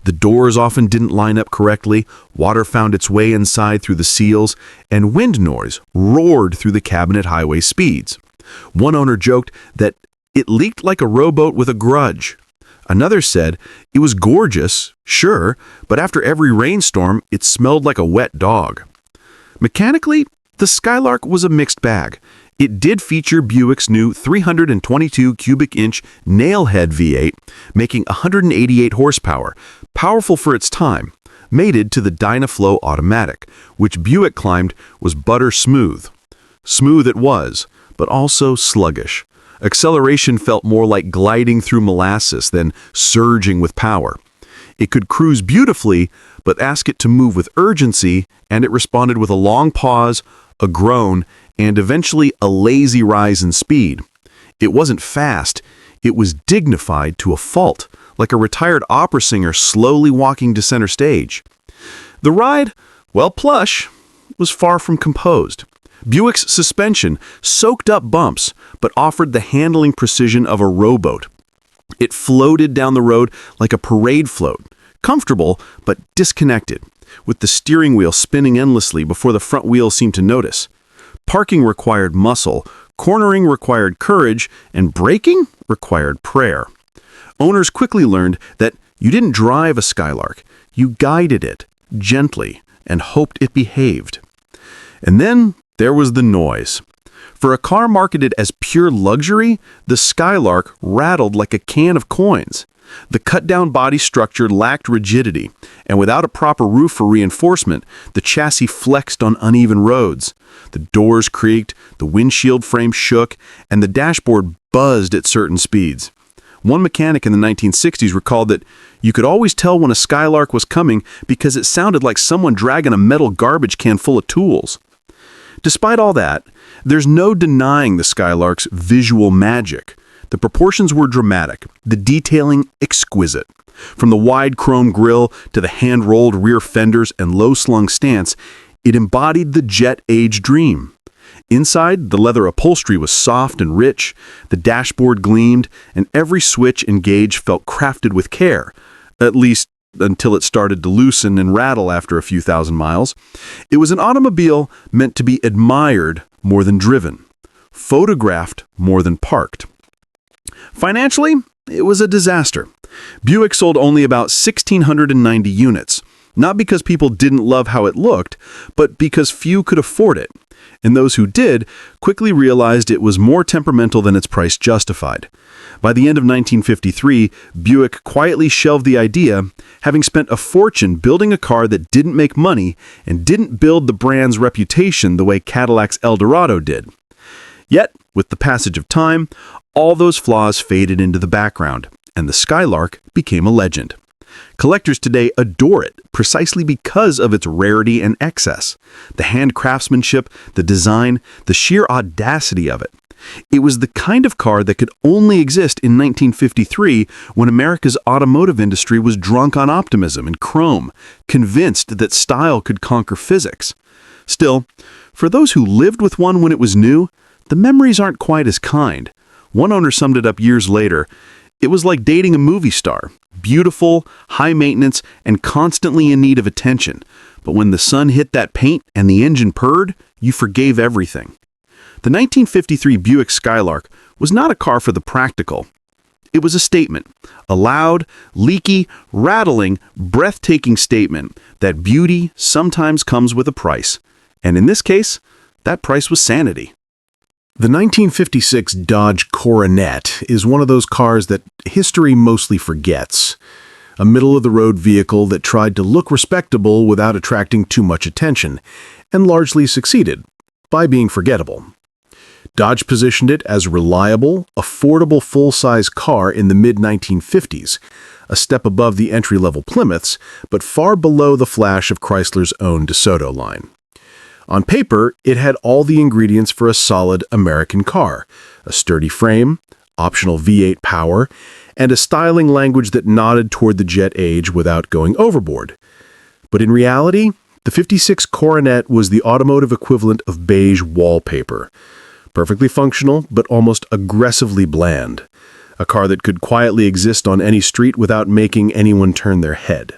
The doors often didn't line up correctly, water found its way inside through the seals, and wind noise roared through the cabin at highway speeds. One owner joked that it leaked like a rowboat with a grudge. Another said it was gorgeous, sure, but after every rainstorm, it smelled like a wet dog. Mechanically, the Skylark was a mixed bag. It did feature Buick's new 322 cubic inch nailhead V8, making 188 horsepower, powerful for its time, mated to the Dynaflow automatic, which Buick claimed was butter smooth. Smooth it was, but also sluggish. Acceleration felt more like gliding through molasses than surging with power. It could cruise beautifully, but ask it to move with urgency, and it responded with a long pause, a groan, and eventually a lazy rise in speed. It wasn't fast, it was dignified to a fault, like a retired opera singer slowly walking to center stage. The ride, well plush, was far from composed. Buick's suspension soaked up bumps, but offered the handling precision of a rowboat. It floated down the road like a parade float, comfortable but disconnected, with the steering wheel spinning endlessly before the front wheels seemed to notice. Parking required muscle, cornering required courage, and braking required prayer. Owners quickly learned that you didn't drive a Skylark, you guided it, gently, and hoped it behaved. And then there was the noise. For a car marketed as pure luxury, the Skylark rattled like a can of coins. The cut-down body structure lacked rigidity, and without a proper roof for reinforcement, the chassis flexed on uneven roads. The doors creaked, the windshield frame shook, and the dashboard buzzed at certain speeds. One mechanic in the 1960s recalled that you could always tell when a Skylark was coming because it sounded like someone dragging a metal garbage can full of tools. Despite all that, there's no denying the Skylark's visual magic. The proportions were dramatic, the detailing exquisite. From the wide chrome grille to the hand-rolled rear fenders and low-slung stance, it embodied the jet-age dream. Inside, the leather upholstery was soft and rich, the dashboard gleamed, and every switch and gauge felt crafted with care, at least until it started to loosen and rattle after a few thousand miles. It was an automobile meant to be admired more than driven, photographed more than parked. Financially, it was a disaster. Buick sold only about 1,690 units, not because people didn't love how it looked, but because few could afford it. And those who did quickly realized it was more temperamental than its price justified. By the end of 1953, Buick quietly shelved the idea, having spent a fortune building a car that didn't make money and didn't build the brand's reputation the way Cadillac's Eldorado did. Yet, with the passage of time, all those flaws faded into the background, and the Skylark became a legend. Collectors today adore it precisely because of its rarity and excess, the hand craftsmanship, the design, the sheer audacity of it. It was the kind of car that could only exist in 1953 when America's automotive industry was drunk on optimism and chrome, convinced that style could conquer physics. Still, for those who lived with one when it was new, the memories aren't quite as kind. One owner summed it up years later. It was like dating a movie star, beautiful, high maintenance, and constantly in need of attention. But when the sun hit that paint and the engine purred, you forgave everything. The 1953 Buick Skylark was not a car for the practical. It was a statement, a loud, leaky, rattling, breathtaking statement that beauty sometimes comes with a price. And in this case, that price was sanity.
The 1956 Dodge Coronet is one of those cars that history mostly forgets. A middle-of-the-road vehicle that tried to look respectable without attracting too much attention, and largely succeeded by being forgettable. Dodge positioned it as a reliable, affordable full-size car in the mid-1950s, a step above the entry-level Plymouths, but far below the flash of Chrysler's own DeSoto line. On paper, it had all the ingredients for a solid American car, a sturdy frame, optional V8 power, and a styling language that nodded toward the jet age without going overboard. But in reality, the 56 Coronet was the automotive equivalent of beige wallpaper. Perfectly functional, but almost aggressively bland. a car that could quietly exist on any street without making anyone turn their head.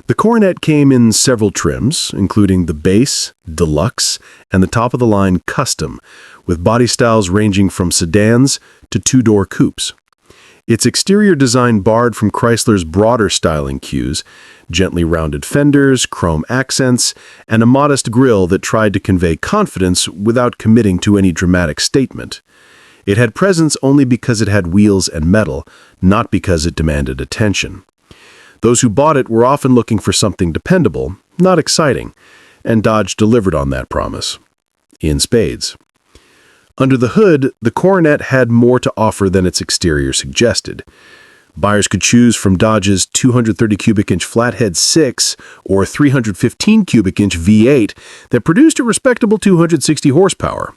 The Coronet came in several trims, including the Base, Deluxe, and the top-of-the-line Custom, with body styles ranging from sedans to two-door coupes. Its exterior design borrowed from Chrysler's broader styling cues, gently rounded fenders, chrome accents, and a modest grille that tried to convey confidence without committing to any dramatic statement. It had presence only because it had wheels and metal, not because it demanded attention. Those who bought it were often looking for something dependable, not exciting, and Dodge delivered on that promise. In spades. Under the hood, the Coronet had more to offer than its exterior suggested. Buyers could choose from Dodge's 230 cubic inch flathead 6 or 315 cubic inch V8 that produced a respectable 260 horsepower.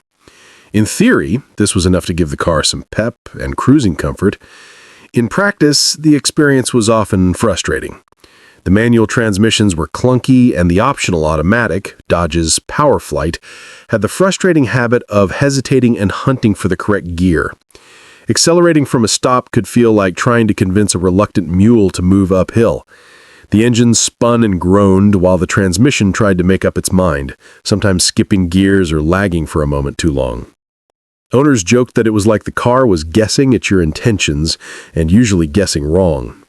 In theory, this was enough to give the car some pep and cruising comfort. In practice, the experience was often frustrating. The manual transmissions were clunky, and the optional automatic, Dodge's PowerFlight, had the frustrating habit of hesitating and hunting for the correct gear. Accelerating from a stop could feel like trying to convince a reluctant mule to move uphill. The engine spun and groaned while the transmission tried to make up its mind, sometimes skipping gears or lagging for a moment too long. Owners joked that it was like the car was guessing at your intentions, and usually guessing wrong.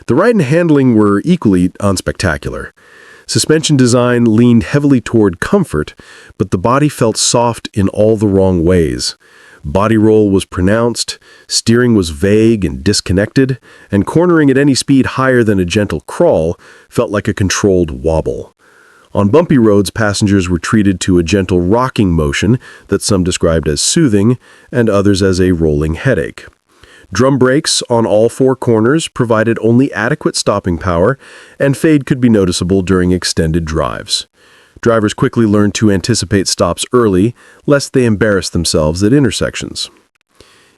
The ride and handling were equally unspectacular. Suspension design leaned heavily toward comfort, but the body felt soft in all the wrong ways. Body roll was pronounced, steering was vague and disconnected, and cornering at any speed higher than a gentle crawl felt like a controlled wobble. On bumpy roads, passengers were treated to a gentle rocking motion that some described as soothing and others as a rolling headache. Drum brakes on all four corners provided only adequate stopping power, and fade could be noticeable during extended drives. Drivers quickly learned to anticipate stops early, lest they embarrass themselves at intersections.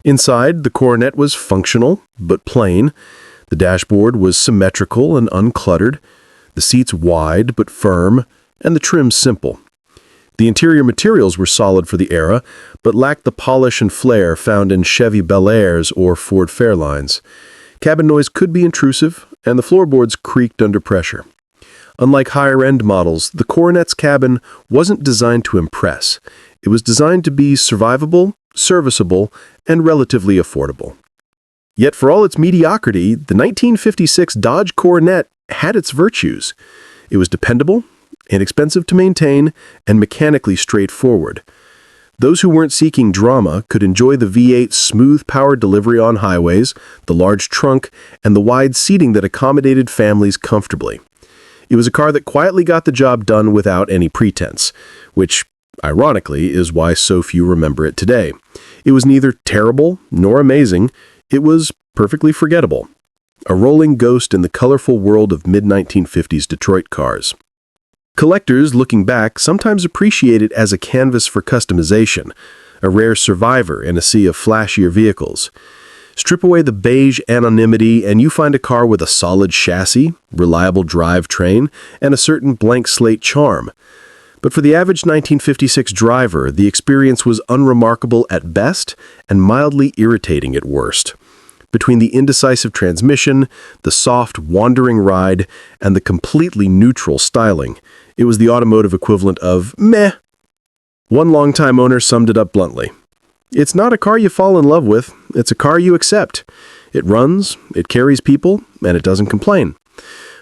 Inside, the Coronet was functional, but plain. The dashboard was symmetrical and uncluttered, the seats wide but firm, and the trim simple. The interior materials were solid for the era, but lacked the polish and flair found in Chevy Bel Airs or Ford Fairlanes. Cabin noise could be intrusive, and the floorboards creaked under pressure. Unlike higher-end models, the Coronet's cabin wasn't designed to impress. It was designed to be survivable, serviceable, and relatively affordable. Yet for all its mediocrity, the 1956 Dodge Coronet had its virtues. It was dependable, inexpensive to maintain, and mechanically straightforward. Those who weren't seeking drama could enjoy the V8's smooth power delivery on highways, the large trunk, and the wide seating that accommodated families comfortably. It was a car that quietly got the job done without any pretense, which, ironically, is why so few remember it today. It was neither terrible nor amazing. It was perfectly forgettable. A rolling ghost in the colorful world of mid-1950s Detroit cars. Collectors, looking back, sometimes appreciate it as a canvas for customization, a rare survivor in a sea of flashier vehicles. Strip away the beige anonymity and you find a car with a solid chassis, reliable drivetrain, and a certain blank slate charm. But for the average 1956 driver, the experience was unremarkable at best and mildly irritating at worst. Between the indecisive transmission, the soft, wandering ride, and the completely neutral styling, it was the automotive equivalent of meh. One longtime owner summed it up bluntly. It's not a car you fall in love with, it's a car you accept. It runs, it carries people, and it doesn't complain.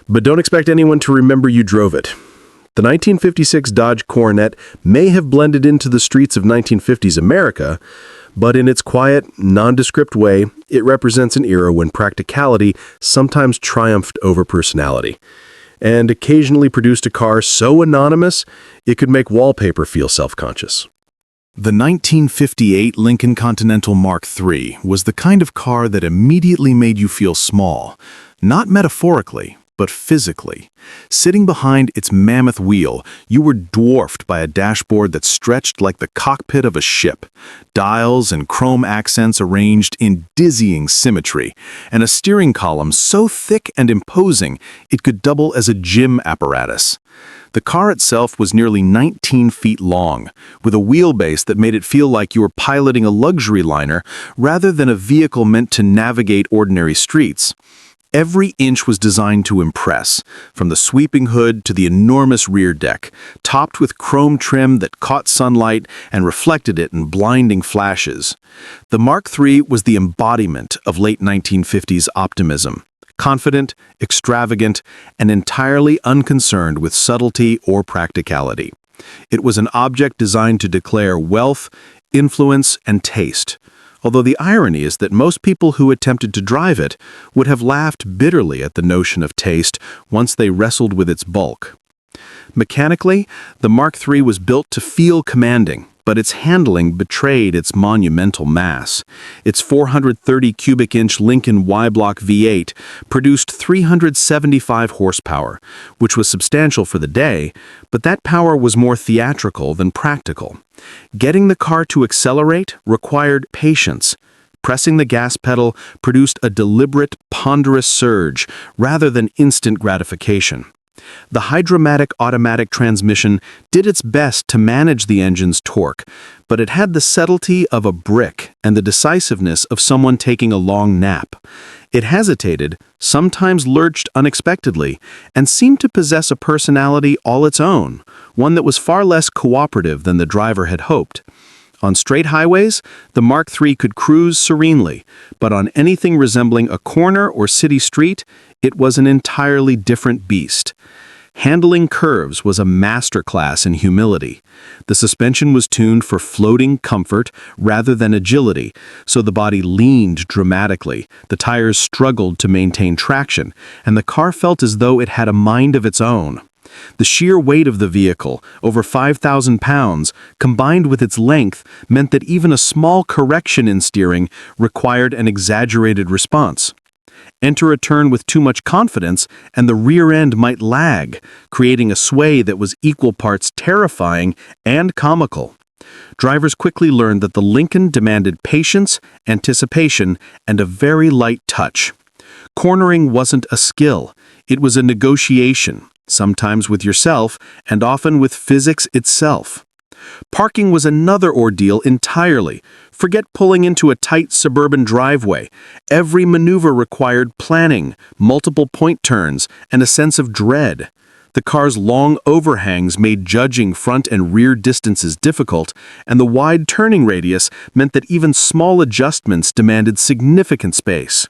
But don't expect anyone to remember you drove it. The 1956 Dodge Coronet may have blended into the streets of 1950s America, but in its quiet, nondescript way, it represents an era when practicality sometimes triumphed over personality, and occasionally produced a car so anonymous it could make wallpaper feel self-conscious.
The 1958 Lincoln Continental Mk III was the kind of car that immediately made you feel small, not metaphorically, but physically. Sitting behind its mammoth wheel, you were dwarfed by a dashboard that stretched like the cockpit of a ship, dials and chrome accents arranged in dizzying symmetry, and a steering column so thick and imposing it could double as a gym apparatus. The car itself was nearly 19 feet long, with a wheelbase that made it feel like you were piloting a luxury liner rather than a vehicle meant to navigate ordinary streets. Every inch was designed to impress, from the sweeping hood to the enormous rear deck, topped with chrome trim that caught sunlight and reflected it in blinding flashes. The Mark III was the embodiment of late 1950s optimism. Confident, extravagant, and entirely unconcerned with subtlety or practicality. It was an object designed to declare wealth, influence, and taste. Although the irony is that most people who attempted to drive it would have laughed bitterly at the notion of taste once they wrestled with its bulk. Mechanically, the Mark III was built to feel commanding, but its handling betrayed its monumental mass. Its 430 cubic inch Lincoln Y-block V8 produced 375 horsepower, which was substantial for the day, but that power was more theatrical than practical. Getting the car to accelerate required patience. Pressing the gas pedal produced a deliberate, ponderous surge rather than instant gratification. The hydromatic automatic transmission did its best to manage the engine's torque, but it had the subtlety of a brick and the decisiveness of someone taking a long nap. It hesitated, sometimes lurched unexpectedly, and seemed to possess a personality all its own, one that was far less cooperative than the driver had hoped. On straight highways, the Mark III could cruise serenely, but on anything resembling a corner or city street, it was an entirely different beast. Handling curves was a masterclass in humility. The suspension was tuned for floating comfort rather than agility, so the body leaned dramatically, the tires struggled to maintain traction, and the car felt as though it had a mind of its own. The sheer weight of the vehicle, over 5,000 pounds, combined with its length, meant that even a small correction in steering required an exaggerated response. Enter a turn with too much confidence, and the rear end might lag, creating a sway that was equal parts terrifying and comical. Drivers quickly learned that the Lincoln demanded patience, anticipation, and a very light touch. Cornering wasn't a skill, it was a negotiation, sometimes with yourself and often with physics itself. Parking was another ordeal entirely. Forget pulling into a tight suburban driveway. Every maneuver required planning, multiple point turns, and a sense of dread. The car's long overhangs made judging front and rear distances difficult, and the wide turning radius meant that even small adjustments demanded significant space.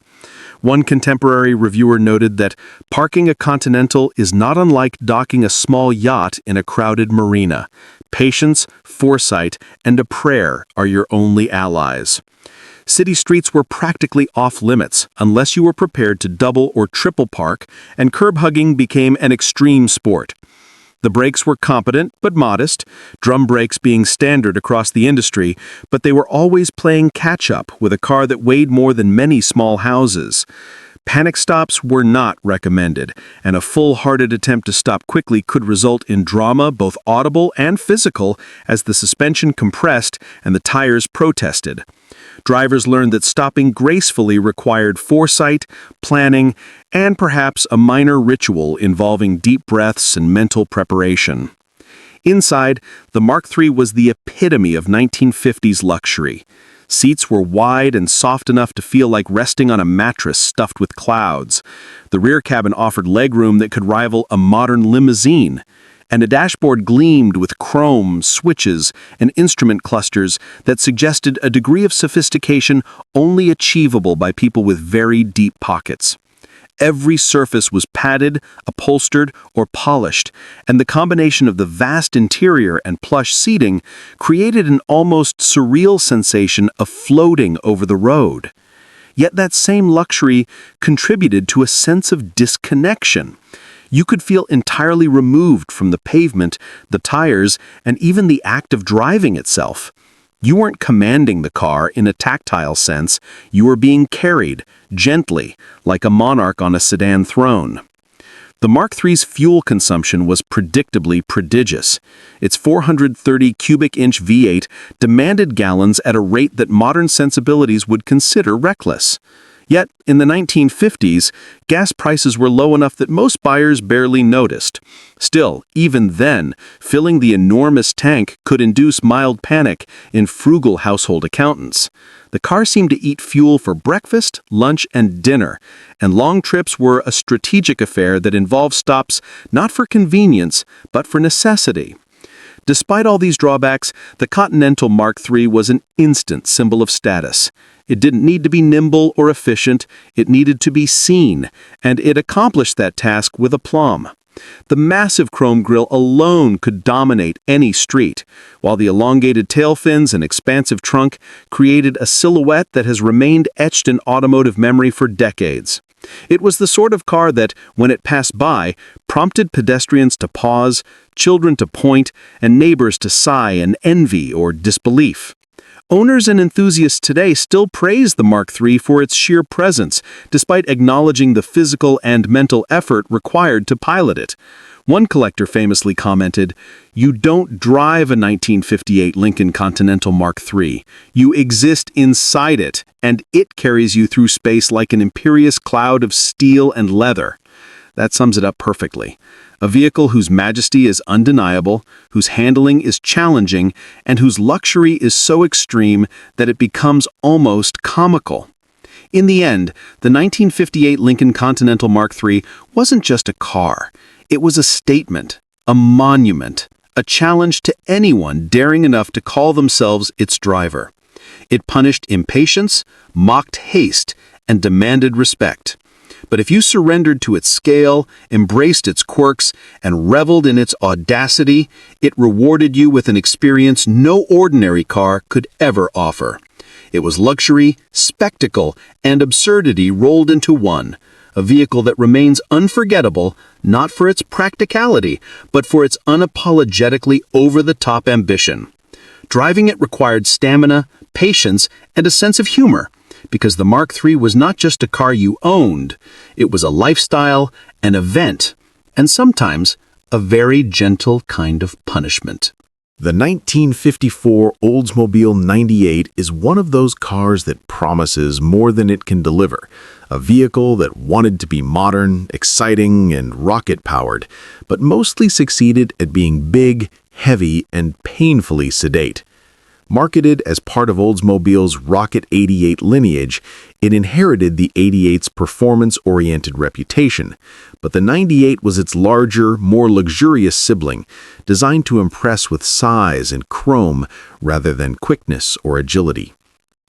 One contemporary reviewer noted that parking a Continental is not unlike docking a small yacht in a crowded marina. Patience, foresight, and a prayer are your only allies. City streets were practically off-limits unless you were prepared to double or triple park, and curb hugging became an extreme sport. The brakes were competent but modest, drum brakes being standard across the industry, but they were always playing catch-up with a car that weighed more than many small houses. Panic stops were not recommended, and a full-hearted attempt to stop quickly could result in drama both audible and physical as the suspension compressed and the tires protested. Drivers learned that stopping gracefully required foresight, planning, and perhaps a minor ritual involving deep breaths and mental preparation. Inside, the Mark III was the epitome of 1950s luxury. Seats were wide and soft enough to feel like resting on a mattress stuffed with clouds. The rear cabin offered legroom that could rival a modern limousine, and a dashboard gleamed with chrome, switches, and instrument clusters that suggested a degree of sophistication only achievable by people with very deep pockets. Every surface was padded, upholstered, or polished, and the combination of the vast interior and plush seating created an almost surreal sensation of floating over the road. Yet that same luxury contributed to a sense of disconnection. You could feel entirely removed from the pavement, the tires, and even the act of driving itself. You weren't commanding the car in a tactile sense, you were being carried, gently, like a monarch on a sedan throne. The Mark III's fuel consumption was predictably prodigious. Its 430 cubic inch V8 demanded gallons at a rate that modern sensibilities would consider reckless. Yet, in the 1950s, gas prices were low enough that most buyers barely noticed. Still, even then, filling the enormous tank could induce mild panic in frugal household accountants. The car seemed to eat fuel for breakfast, lunch, and dinner, and long trips were a strategic affair that involved stops not for convenience, but for necessity. Despite all these drawbacks, the Continental Mark III was an instant symbol of status. It didn't need to be nimble or efficient, it needed to be seen, and it accomplished that task with aplomb. The massive chrome grille alone could dominate any street, while the elongated tail fins and expansive trunk created a silhouette that has remained etched in automotive memory for decades. It was the sort of car that, when it passed by, prompted pedestrians to pause, children to point, and neighbors to sigh in envy or disbelief. Owners and enthusiasts today still praise the Mark III for its sheer presence, despite acknowledging the physical and mental effort required to pilot it. One collector famously commented, "You don't drive a 1958 Lincoln Continental Mark III. You exist inside it, and it carries you through space like an imperious cloud of steel and leather." That sums it up perfectly. A vehicle whose majesty is undeniable, whose handling is challenging, and whose luxury is so extreme that it becomes almost comical. In the end, the 1958 Lincoln Continental Mark III wasn't just a car. It was a statement, a monument, a challenge to anyone daring enough to call themselves its driver. It punished impatience, mocked haste, and demanded respect. But if you surrendered to its scale, embraced its quirks, and reveled in its audacity, it rewarded you with an experience no ordinary car could ever offer. It was luxury, spectacle, and absurdity rolled into one. A vehicle that remains unforgettable, not for its practicality, but for its unapologetically over-the-top ambition. Driving it required stamina, patience, and a sense of humor, because the Mark III was not just a car you owned, it was a lifestyle, an event, and sometimes a very gentle kind of punishment.
The 1954 Oldsmobile 98 is one of those cars that promises more than it can deliver. A vehicle that wanted to be modern, exciting, and rocket-powered, but mostly succeeded at being big, heavy, and painfully sedate. Marketed as part of Oldsmobile's Rocket 88 lineage, it inherited the 88's performance-oriented reputation, but the 98 was its larger, more luxurious sibling, designed to impress with size and chrome rather than quickness or agility.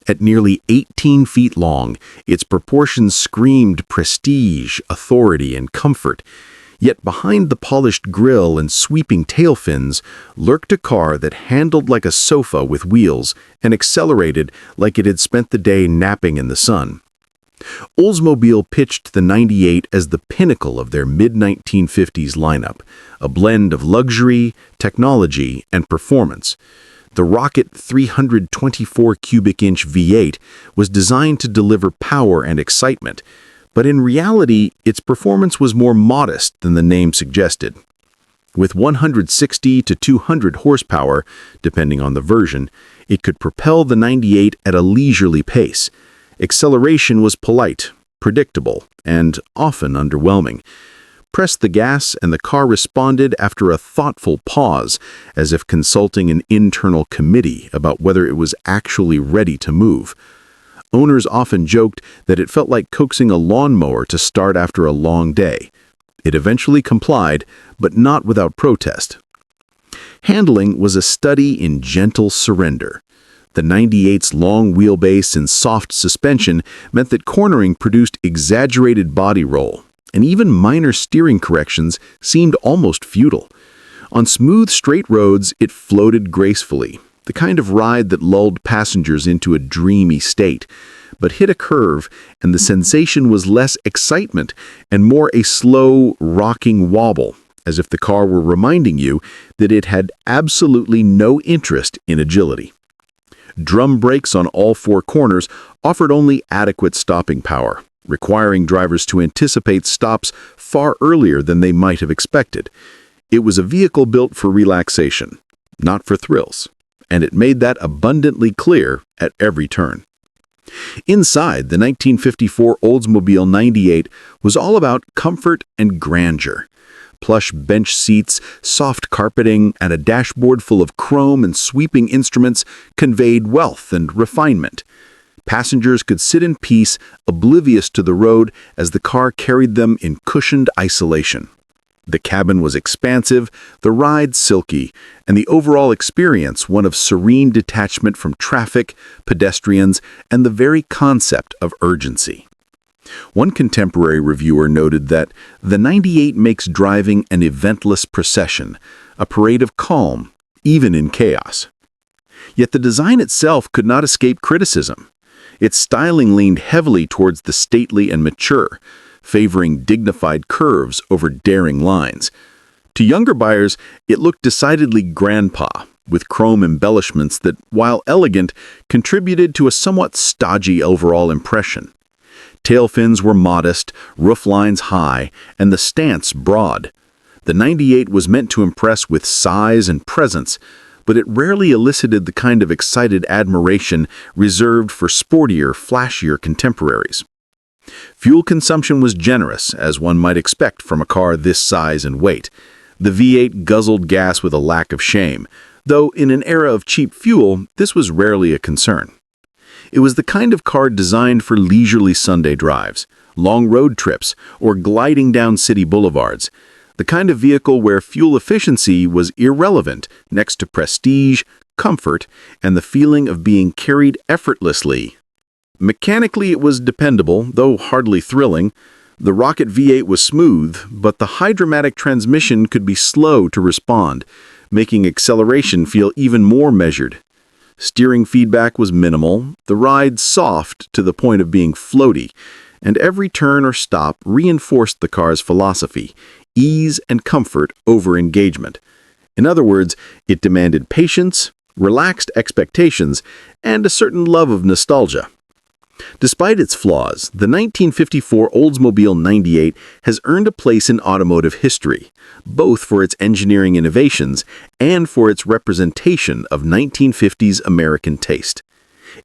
At nearly 18 feet long, its proportions screamed prestige, authority, and comfort. Yet behind the polished grille and sweeping tail fins lurked a car that handled like a sofa with wheels and accelerated like it had spent the day napping in the sun. Oldsmobile pitched the 98 as the pinnacle of their mid-1950s lineup, a blend of luxury, technology, and performance. The Rocket 324 cubic inch V8 was designed to deliver power and excitement, but in reality, its performance was more modest than the name suggested. With 160 to 200 horsepower, depending on the version, it could propel the 98 at a leisurely pace. Acceleration was polite, predictable, and often underwhelming. Press the gas and the car responded after a thoughtful pause, as if consulting an internal committee about whether it was actually ready to move. Owners often joked that it felt like coaxing a lawnmower to start after a long day. It eventually complied, but not without protest. Handling was a study in gentle surrender. The 98's long wheelbase and soft suspension meant that cornering produced exaggerated body roll, and even minor steering corrections seemed almost futile. On smooth, straight roads, it floated gracefully, the kind of ride that lulled passengers into a dreamy state. But hit a curve, and the sensation was less excitement and more a slow, rocking wobble, as if the car were reminding you that it had absolutely no interest in agility. Drum brakes on all four corners offered only adequate stopping power, requiring drivers to anticipate stops far earlier than they might have expected. It was a vehicle built for relaxation, not for thrills, and it made that abundantly clear at every turn.
Inside, the 1954 Oldsmobile 98 was all about comfort and grandeur. Plush bench seats, soft carpeting, and a dashboard full of chrome and sweeping instruments conveyed wealth and refinement. Passengers could sit in peace, oblivious to the road, as the car carried them in cushioned isolation. The cabin was expansive, the ride silky, and the overall experience one of serene detachment from traffic, pedestrians, and the very concept of urgency. One contemporary reviewer noted that the 98 makes driving an eventless procession, a parade of calm, even in chaos. Yet the design itself could not escape criticism. Its styling leaned heavily towards the stately and mature, favoring dignified curves over daring lines. To younger buyers, it looked decidedly grandpa, with chrome embellishments that, while elegant, contributed to a somewhat stodgy overall impression. Tail fins were modest, roof lines high, and the stance broad. The 98 was meant to impress with size and presence, but it rarely elicited the kind of excited admiration reserved for sportier, flashier contemporaries. Fuel consumption was generous, as one might expect from a car this size and weight. The V8 guzzled gas with a lack of shame, though in an era of cheap fuel, this was rarely a concern. It was the kind of car designed for leisurely Sunday drives, long road trips, or gliding down city boulevards. The kind of vehicle where fuel efficiency was irrelevant next to prestige, comfort, and the feeling of being carried effortlessly. Mechanically, it was dependable, though hardly thrilling. The Rocket V8 was smooth, but the hydromatic transmission could be slow to respond, making acceleration feel even more measured. Steering feedback was minimal, the ride soft to the point of being floaty, and every turn or stop reinforced the car's philosophy: ease and comfort over engagement. In other words, it demanded patience, relaxed expectations, and a certain love of nostalgia. Despite its flaws, the 1954 Oldsmobile 98 has earned a place in automotive history, both for its engineering innovations and for its representation of 1950s American taste.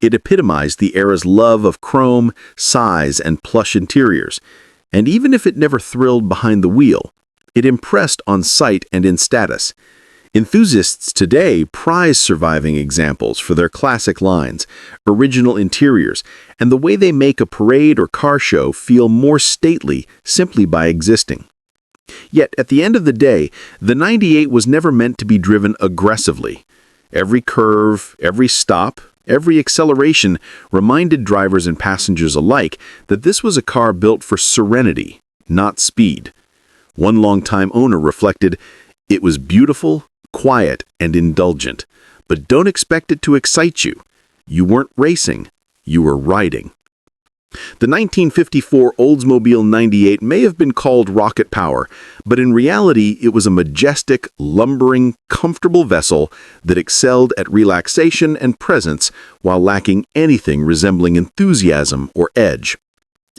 It epitomized the era's love of chrome, size, and plush interiors, and even if it never thrilled behind the wheel, it impressed on sight and in status. Enthusiasts today prize surviving examples for their classic lines, original interiors, and the way they make a parade or car show feel more stately simply by existing. Yet, at the end of the day, the 98 was never meant to be driven aggressively. Every curve, every stop, every acceleration reminded drivers and passengers alike that this was a car built for serenity, not speed. One longtime owner reflected, "It was beautiful, quiet, and indulgent, but don't expect it to excite you. You weren't racing, you were riding." The 1954 Oldsmobile 98 may have been called rocket power, but in reality it was a majestic, lumbering, comfortable vessel that excelled at relaxation and presence while lacking anything resembling enthusiasm or edge.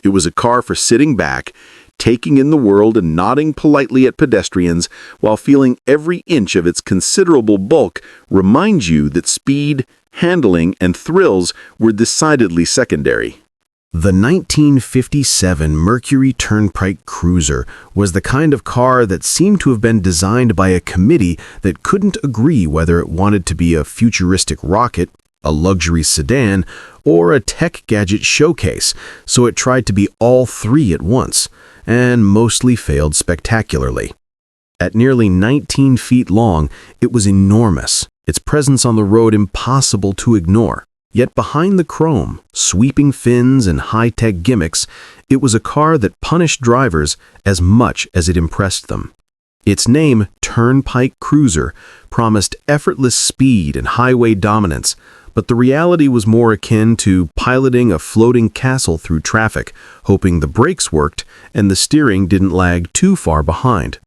It was a car for sitting back, taking in the world and nodding politely at pedestrians while feeling every inch of its considerable bulk reminds you that speed, handling, and thrills were decidedly secondary.
The 1957 Mercury Turnpike Cruiser was the kind of car that seemed to have been designed by a committee that couldn't agree whether it wanted to be a futuristic rocket, a luxury sedan, or a tech gadget showcase, so it tried to be all three at once, and mostly failed spectacularly. At nearly 19 feet long, it was enormous, its presence on the road impossible to ignore. Yet behind the chrome, sweeping fins, and high-tech gimmicks, it was a car that punished drivers as much as it impressed them. Its name, Turnpike Cruiser, promised effortless speed and highway dominance, but the reality was more akin to piloting a floating castle through traffic, hoping the brakes worked and the steering didn't lag too far behind.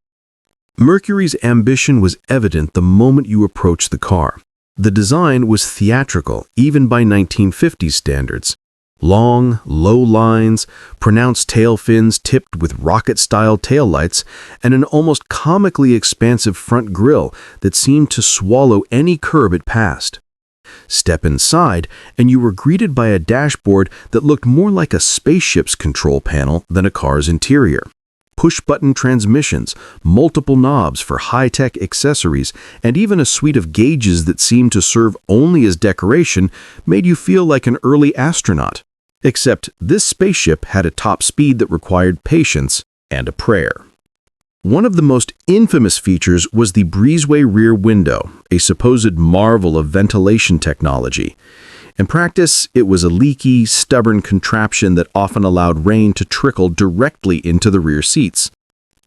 Mercury's ambition was evident the moment you approached the car. The design was theatrical, even by 1950s standards. Long, low lines, pronounced tail fins tipped with rocket-style taillights, and an almost comically expansive front grille that seemed to swallow any curb it passed.
Step inside, and you were greeted by a dashboard that looked more like a spaceship's control panel than a car's interior. Push-button transmissions, multiple knobs for high-tech accessories, and even a suite of gauges that seemed to serve only as decoration made you feel like an early astronaut. Except this spaceship had a top speed that required patience and a prayer. One of the most infamous features was the breezeway rear window, a supposed marvel of ventilation technology. In practice, it was a leaky, stubborn contraption that often allowed rain to trickle directly into the rear seats.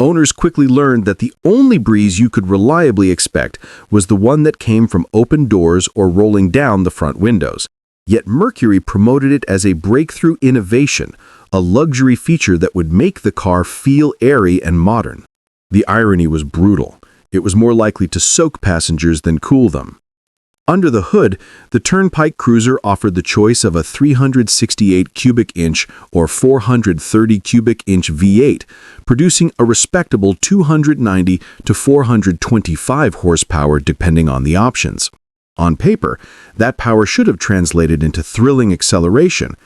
Owners quickly learned that the only breeze you could reliably expect was the one that came from open doors or rolling down the front windows. Yet Mercury promoted it as a breakthrough innovation, a luxury feature that would make the car feel airy and modern. The irony was brutal. It was more likely to soak passengers than cool them. Under the hood, the Turnpike Cruiser offered the choice of a 368 cubic inch or 430 cubic inch V8, producing a respectable 290 to 425 horsepower depending on the options. On paper, that power should have translated into thrilling acceleration,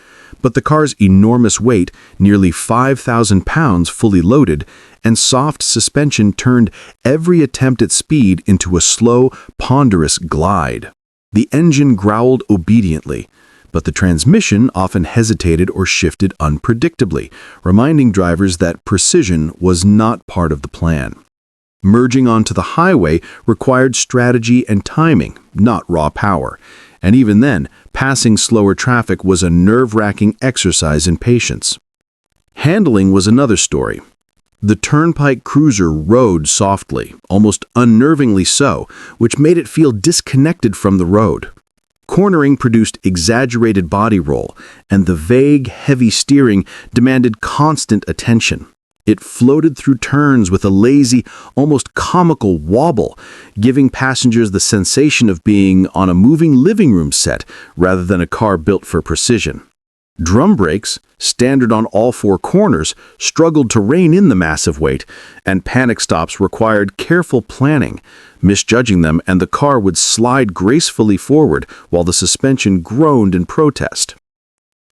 but the car's enormous weight, nearly 5,000 pounds fully loaded, and soft suspension turned every attempt at speed into a slow, ponderous glide. The engine growled obediently, but the transmission often hesitated or shifted unpredictably, reminding drivers that precision was not part of the plan. Merging onto the highway required strategy and timing, not raw power. And even then, passing slower traffic was a nerve-wracking exercise in patience. Handling was another story. The Turnpike Cruiser rode softly, almost unnervingly so, which made it feel disconnected from the road. Cornering produced exaggerated body roll, and the vague, heavy steering demanded constant attention. It floated through turns with a lazy, almost comical wobble, giving passengers the sensation of being on a moving living room set rather than a car built for precision. Drum brakes, standard on all four corners, struggled to rein in the massive weight, and panic stops required careful planning. Misjudging them, and the car would slide gracefully forward while the suspension groaned in protest.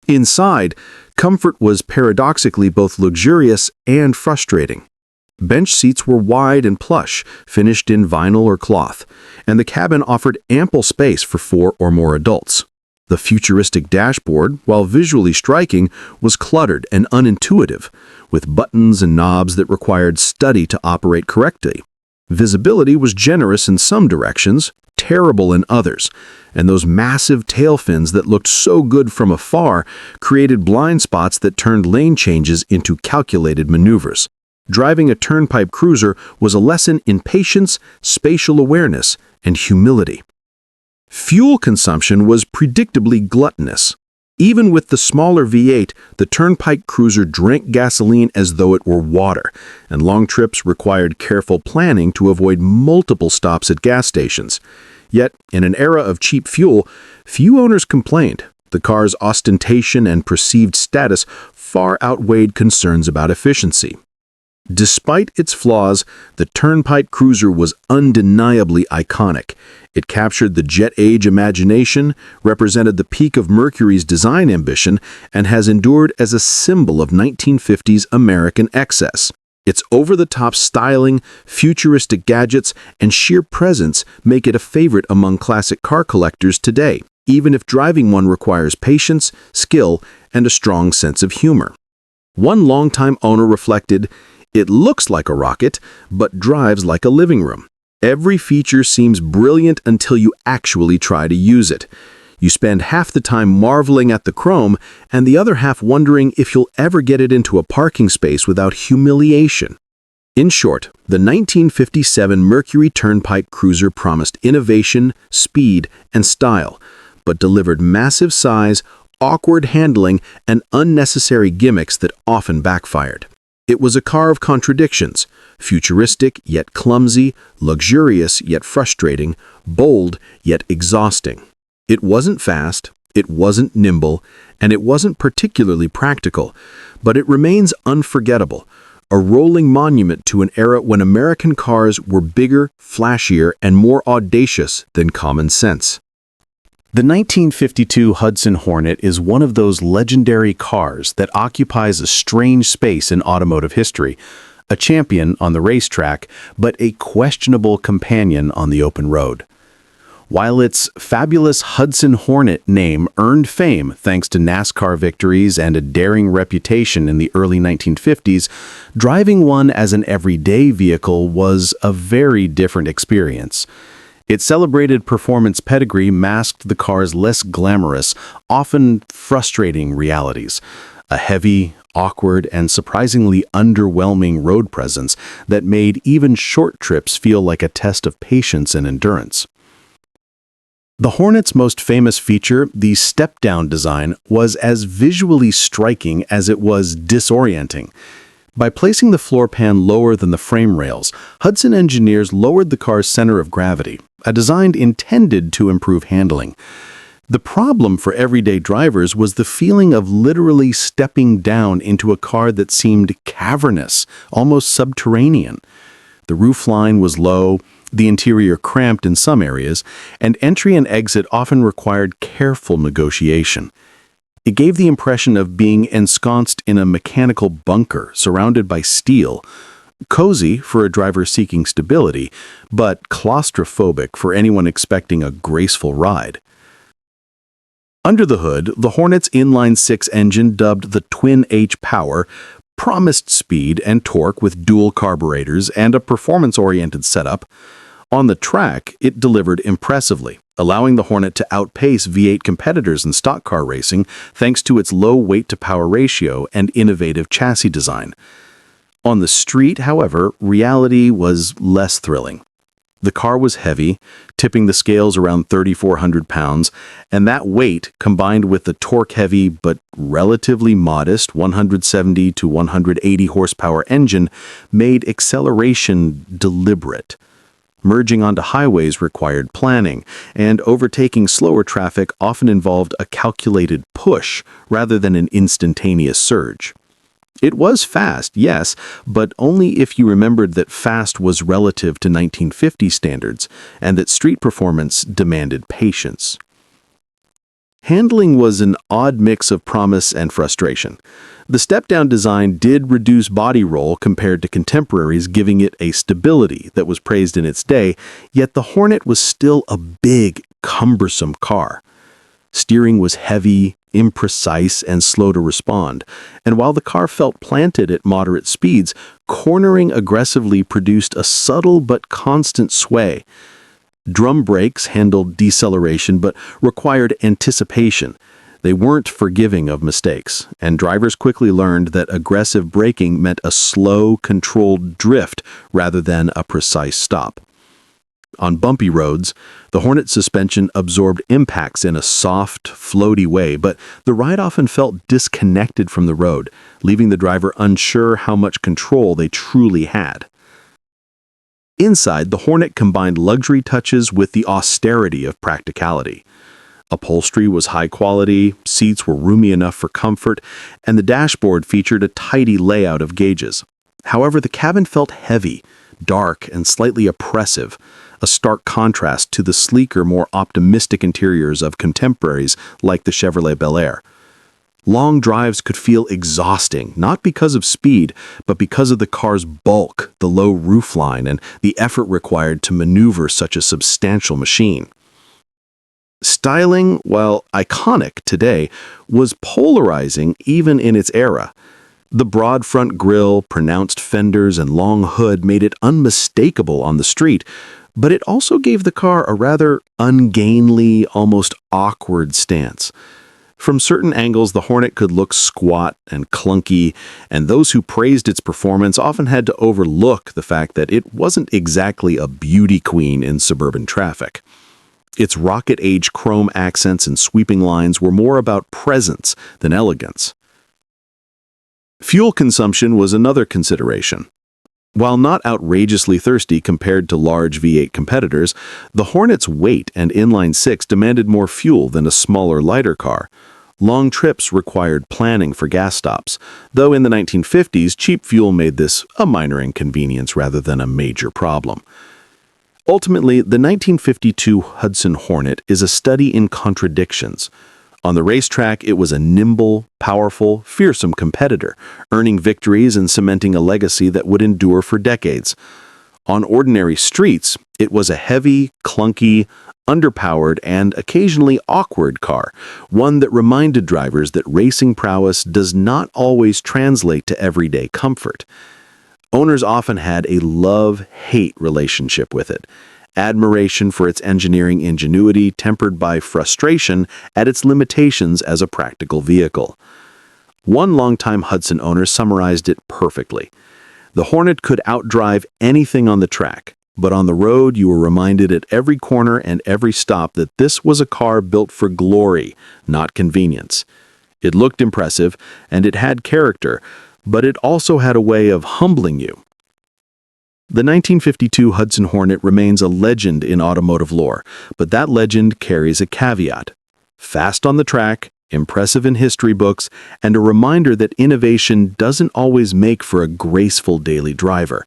Inside, comfort was paradoxically both luxurious and frustrating. Bench seats were wide and plush, finished in vinyl or cloth, and the cabin offered ample space for 4 or more adults. The futuristic dashboard, while visually striking, was cluttered and unintuitive, with buttons and knobs that required study to operate correctly. Visibility was generous in some directions, terrible in others, and those massive tail fins that looked so good from afar created blind spots that turned lane changes into calculated maneuvers. Driving a Turnpike Cruiser was a lesson in patience, spatial awareness, and humility. Fuel consumption was predictably gluttonous. Even with the smaller V8, the Turnpike Cruiser drank gasoline as though it were water, and long trips required careful planning to avoid multiple stops at gas stations. Yet, in an era of cheap fuel, few owners complained. The car's ostentation and perceived status far outweighed concerns about efficiency. Despite its flaws, the Turnpike Cruiser was undeniably iconic. It captured the jet age imagination, represented the peak of Mercury's design ambition, and has endured as a symbol of 1950s American excess. Its over-the-top styling, futuristic gadgets, and sheer presence make it a favorite among classic car collectors today, even if driving one requires patience, skill, and a strong sense of humor. One longtime owner reflected, "It looks like a rocket, but drives like a living room. Every feature seems brilliant until you actually try to use it. You spend half the time marveling at the chrome and the other half wondering if you'll ever get it into a parking space without humiliation." In short, the 1957 Mercury Turnpike Cruiser promised innovation, speed, and style, but delivered massive size, awkward handling, and unnecessary gimmicks that often backfired. It was a car of contradictions, futuristic yet clumsy, luxurious yet frustrating, bold yet exhausting. It wasn't fast, it wasn't nimble, and it wasn't particularly practical, but it remains unforgettable, a rolling monument to an era when American cars were bigger, flashier, and more audacious than common sense. The 1952 Hudson Hornet is one of those legendary cars that occupies a strange space in automotive history, a champion on the racetrack, but a questionable companion on the open road. While its fabulous Hudson Hornet name earned fame thanks to NASCAR victories and a daring reputation in the early 1950s, driving one as an everyday vehicle was a very different experience. Its celebrated performance pedigree masked the car's less glamorous, often frustrating realities. A heavy, awkward, and surprisingly underwhelming road presence that made even short trips feel like a test of patience and endurance. The Hornet's most famous feature, the step-down design, was as visually striking as it was disorienting. By placing the floor pan lower than the frame rails, Hudson engineers lowered the car's center of gravity, a design intended to improve handling. The problem for everyday drivers was the feeling of literally stepping down into a car that seemed cavernous, almost subterranean. The roofline was low, the interior cramped in some areas, and entry and exit often required careful negotiation. It gave the impression of being ensconced in a mechanical bunker surrounded by steel, cozy for a driver seeking stability, but claustrophobic for anyone expecting a graceful ride. Under the hood, the Hornet's inline-six engine, dubbed the Twin H Power, promised speed and torque with dual carburetors and a performance-oriented setup. On the track, it delivered impressively, allowing the Hornet to outpace V8 competitors in stock car racing thanks to its low weight-to-power ratio and innovative chassis design. On the street, however, reality was less thrilling. The car was heavy, tipping the scales around 3,400 pounds, and that weight, combined with the torque-heavy but relatively modest 170 to 180 horsepower engine, made acceleration deliberate. Merging onto highways required planning, and overtaking slower traffic often involved a calculated push rather than an instantaneous surge. It was fast, yes, but only if you remembered that fast was relative to 1950 standards and that street performance demanded patience. Handling was an odd mix of promise and frustration. The step-down design did reduce body roll compared to contemporaries, giving it a stability that was praised in its day, yet the Hornet was still a big, cumbersome car. Steering was heavy, imprecise, and slow to respond, and while the car felt planted at moderate speeds, cornering aggressively produced a subtle but constant sway. Drum brakes handled deceleration but required anticipation. They weren't forgiving of mistakes, and drivers quickly learned that aggressive braking meant a slow, controlled drift rather than a precise stop. On bumpy roads, the Hornet suspension absorbed impacts in a soft, floaty way, but the ride often felt disconnected from the road, leaving the driver unsure how much control they truly had. Inside, the Hornet combined luxury touches with the austerity of practicality. Upholstery was high quality, seats were roomy enough for comfort, and the dashboard featured a tidy layout of gauges. However, the cabin felt heavy, dark, and slightly oppressive, a stark contrast to the sleeker, more optimistic interiors of contemporaries like the Chevrolet Bel Air. Long drives could feel exhausting, not because of speed, but because of the car's bulk, the low roofline, and the effort required to maneuver such a substantial machine. Styling, while iconic today, was polarizing even in its era. The broad front grille, pronounced fenders, and long hood made it unmistakable on the street, but it also gave the car a rather ungainly, almost awkward stance. From certain angles, the Hornet could look squat and clunky, and those who praised its performance often had to overlook the fact that it wasn't exactly a beauty queen in suburban traffic. Its rocket-age chrome accents and sweeping lines were more about presence than elegance. Fuel consumption was another consideration. While not outrageously thirsty compared to large V8 competitors, the Hornet's weight and inline-six demanded more fuel than a smaller, lighter car. Long trips required planning for gas stops, though in the 1950s, cheap fuel made this a minor inconvenience rather than a major problem. Ultimately, the 1952 Hudson Hornet is a study in contradictions. On the racetrack, it was a nimble, powerful, fearsome competitor, earning victories and cementing a legacy that would endure for decades. On ordinary streets, it was a heavy, clunky, underpowered, and occasionally awkward car, one that reminded drivers that racing prowess does not always translate to everyday comfort. Owners often had a love-hate relationship with it. Admiration for its engineering ingenuity tempered by frustration at its limitations as a practical vehicle. One longtime Hudson owner summarized it perfectly. The Hornet could outdrive anything on the track, but on the road you were reminded at every corner and every stop that this was a car built for glory, not convenience. It looked impressive, and it had character, but it also had a way of humbling you. The 1952 Hudson Hornet remains a legend in automotive lore, but that legend carries a caveat. Fast on the track, impressive in history books, and a reminder that innovation doesn't always make for a graceful daily driver.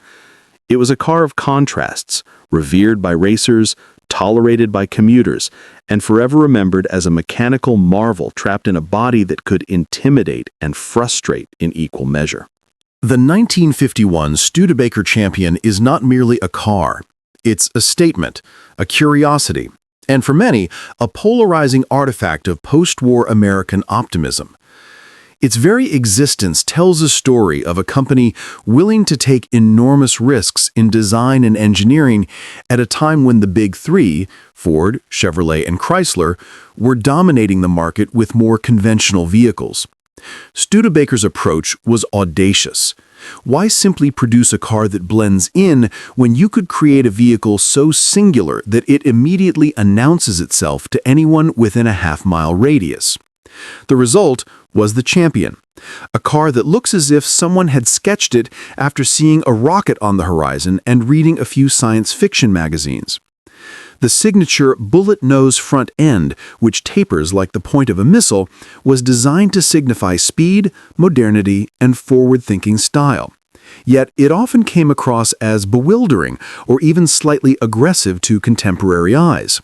It was a car of contrasts, revered by racers, tolerated by commuters, and forever remembered as a mechanical marvel trapped in a body that could intimidate and frustrate in equal measure.
The 1951 Studebaker Champion is not merely a car. It's a statement, a curiosity, and for many, a polarizing artifact of post-war American optimism. Its very existence tells a story of a company willing to take enormous risks in design and engineering at a time when the Big Three, Ford, Chevrolet, and Chrysler, were dominating the market with more conventional vehicles. Studebaker's approach was audacious. Why simply produce a car that blends in when you could create a vehicle so singular that it immediately announces itself to anyone within a half-mile radius? The result was the Champion, a car that looks as if someone had sketched it after seeing a rocket on the horizon and reading a few science fiction magazines. The signature bullet nose front end, which tapers like the point of a missile, was designed to signify speed, modernity, and forward-thinking style. Yet it often came across as bewildering or even slightly aggressive to contemporary eyes.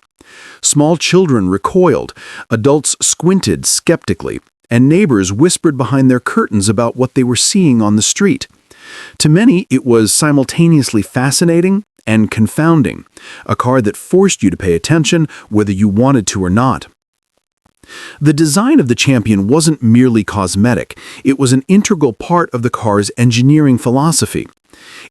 Small children recoiled, adults squinted skeptically, and neighbors whispered behind their curtains about what they were seeing on the street. To many, it was simultaneously fascinating and confounding, a car that forced you to pay attention whether you wanted to or not. The design of the Champion wasn't merely cosmetic, it was an integral part of the car's engineering philosophy.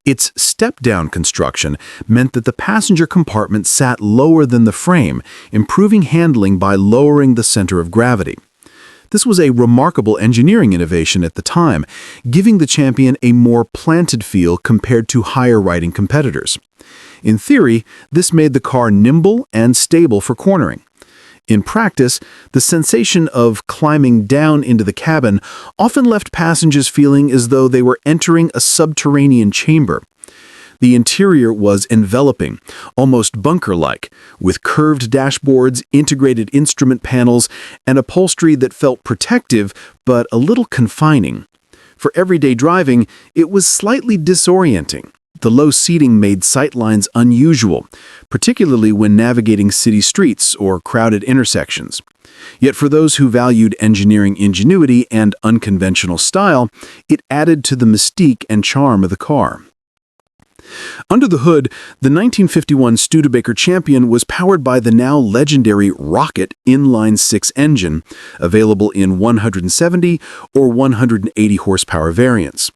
Its step-down construction meant that the passenger compartment sat lower than the frame, improving handling by lowering the center of gravity. This was a remarkable engineering innovation at the time, giving the Champion a more planted feel compared to higher-riding competitors. In theory, this made the car nimble and stable for cornering. In practice, the sensation of climbing down into the cabin often left passengers feeling as though they were entering a subterranean chamber. The interior was enveloping, almost bunker-like, with curved dashboards, integrated instrument panels, and upholstery that felt protective but a little confining. For everyday driving, it was slightly disorienting. The low seating made sightlines unusual, particularly when navigating city streets or crowded intersections. Yet for those who valued engineering ingenuity and unconventional style, it added to the mystique and charm of the car. Under the hood, the 1951 Studebaker Champion was powered by the now legendary Rocket inline-six engine, available in 170 or 180 horsepower variants.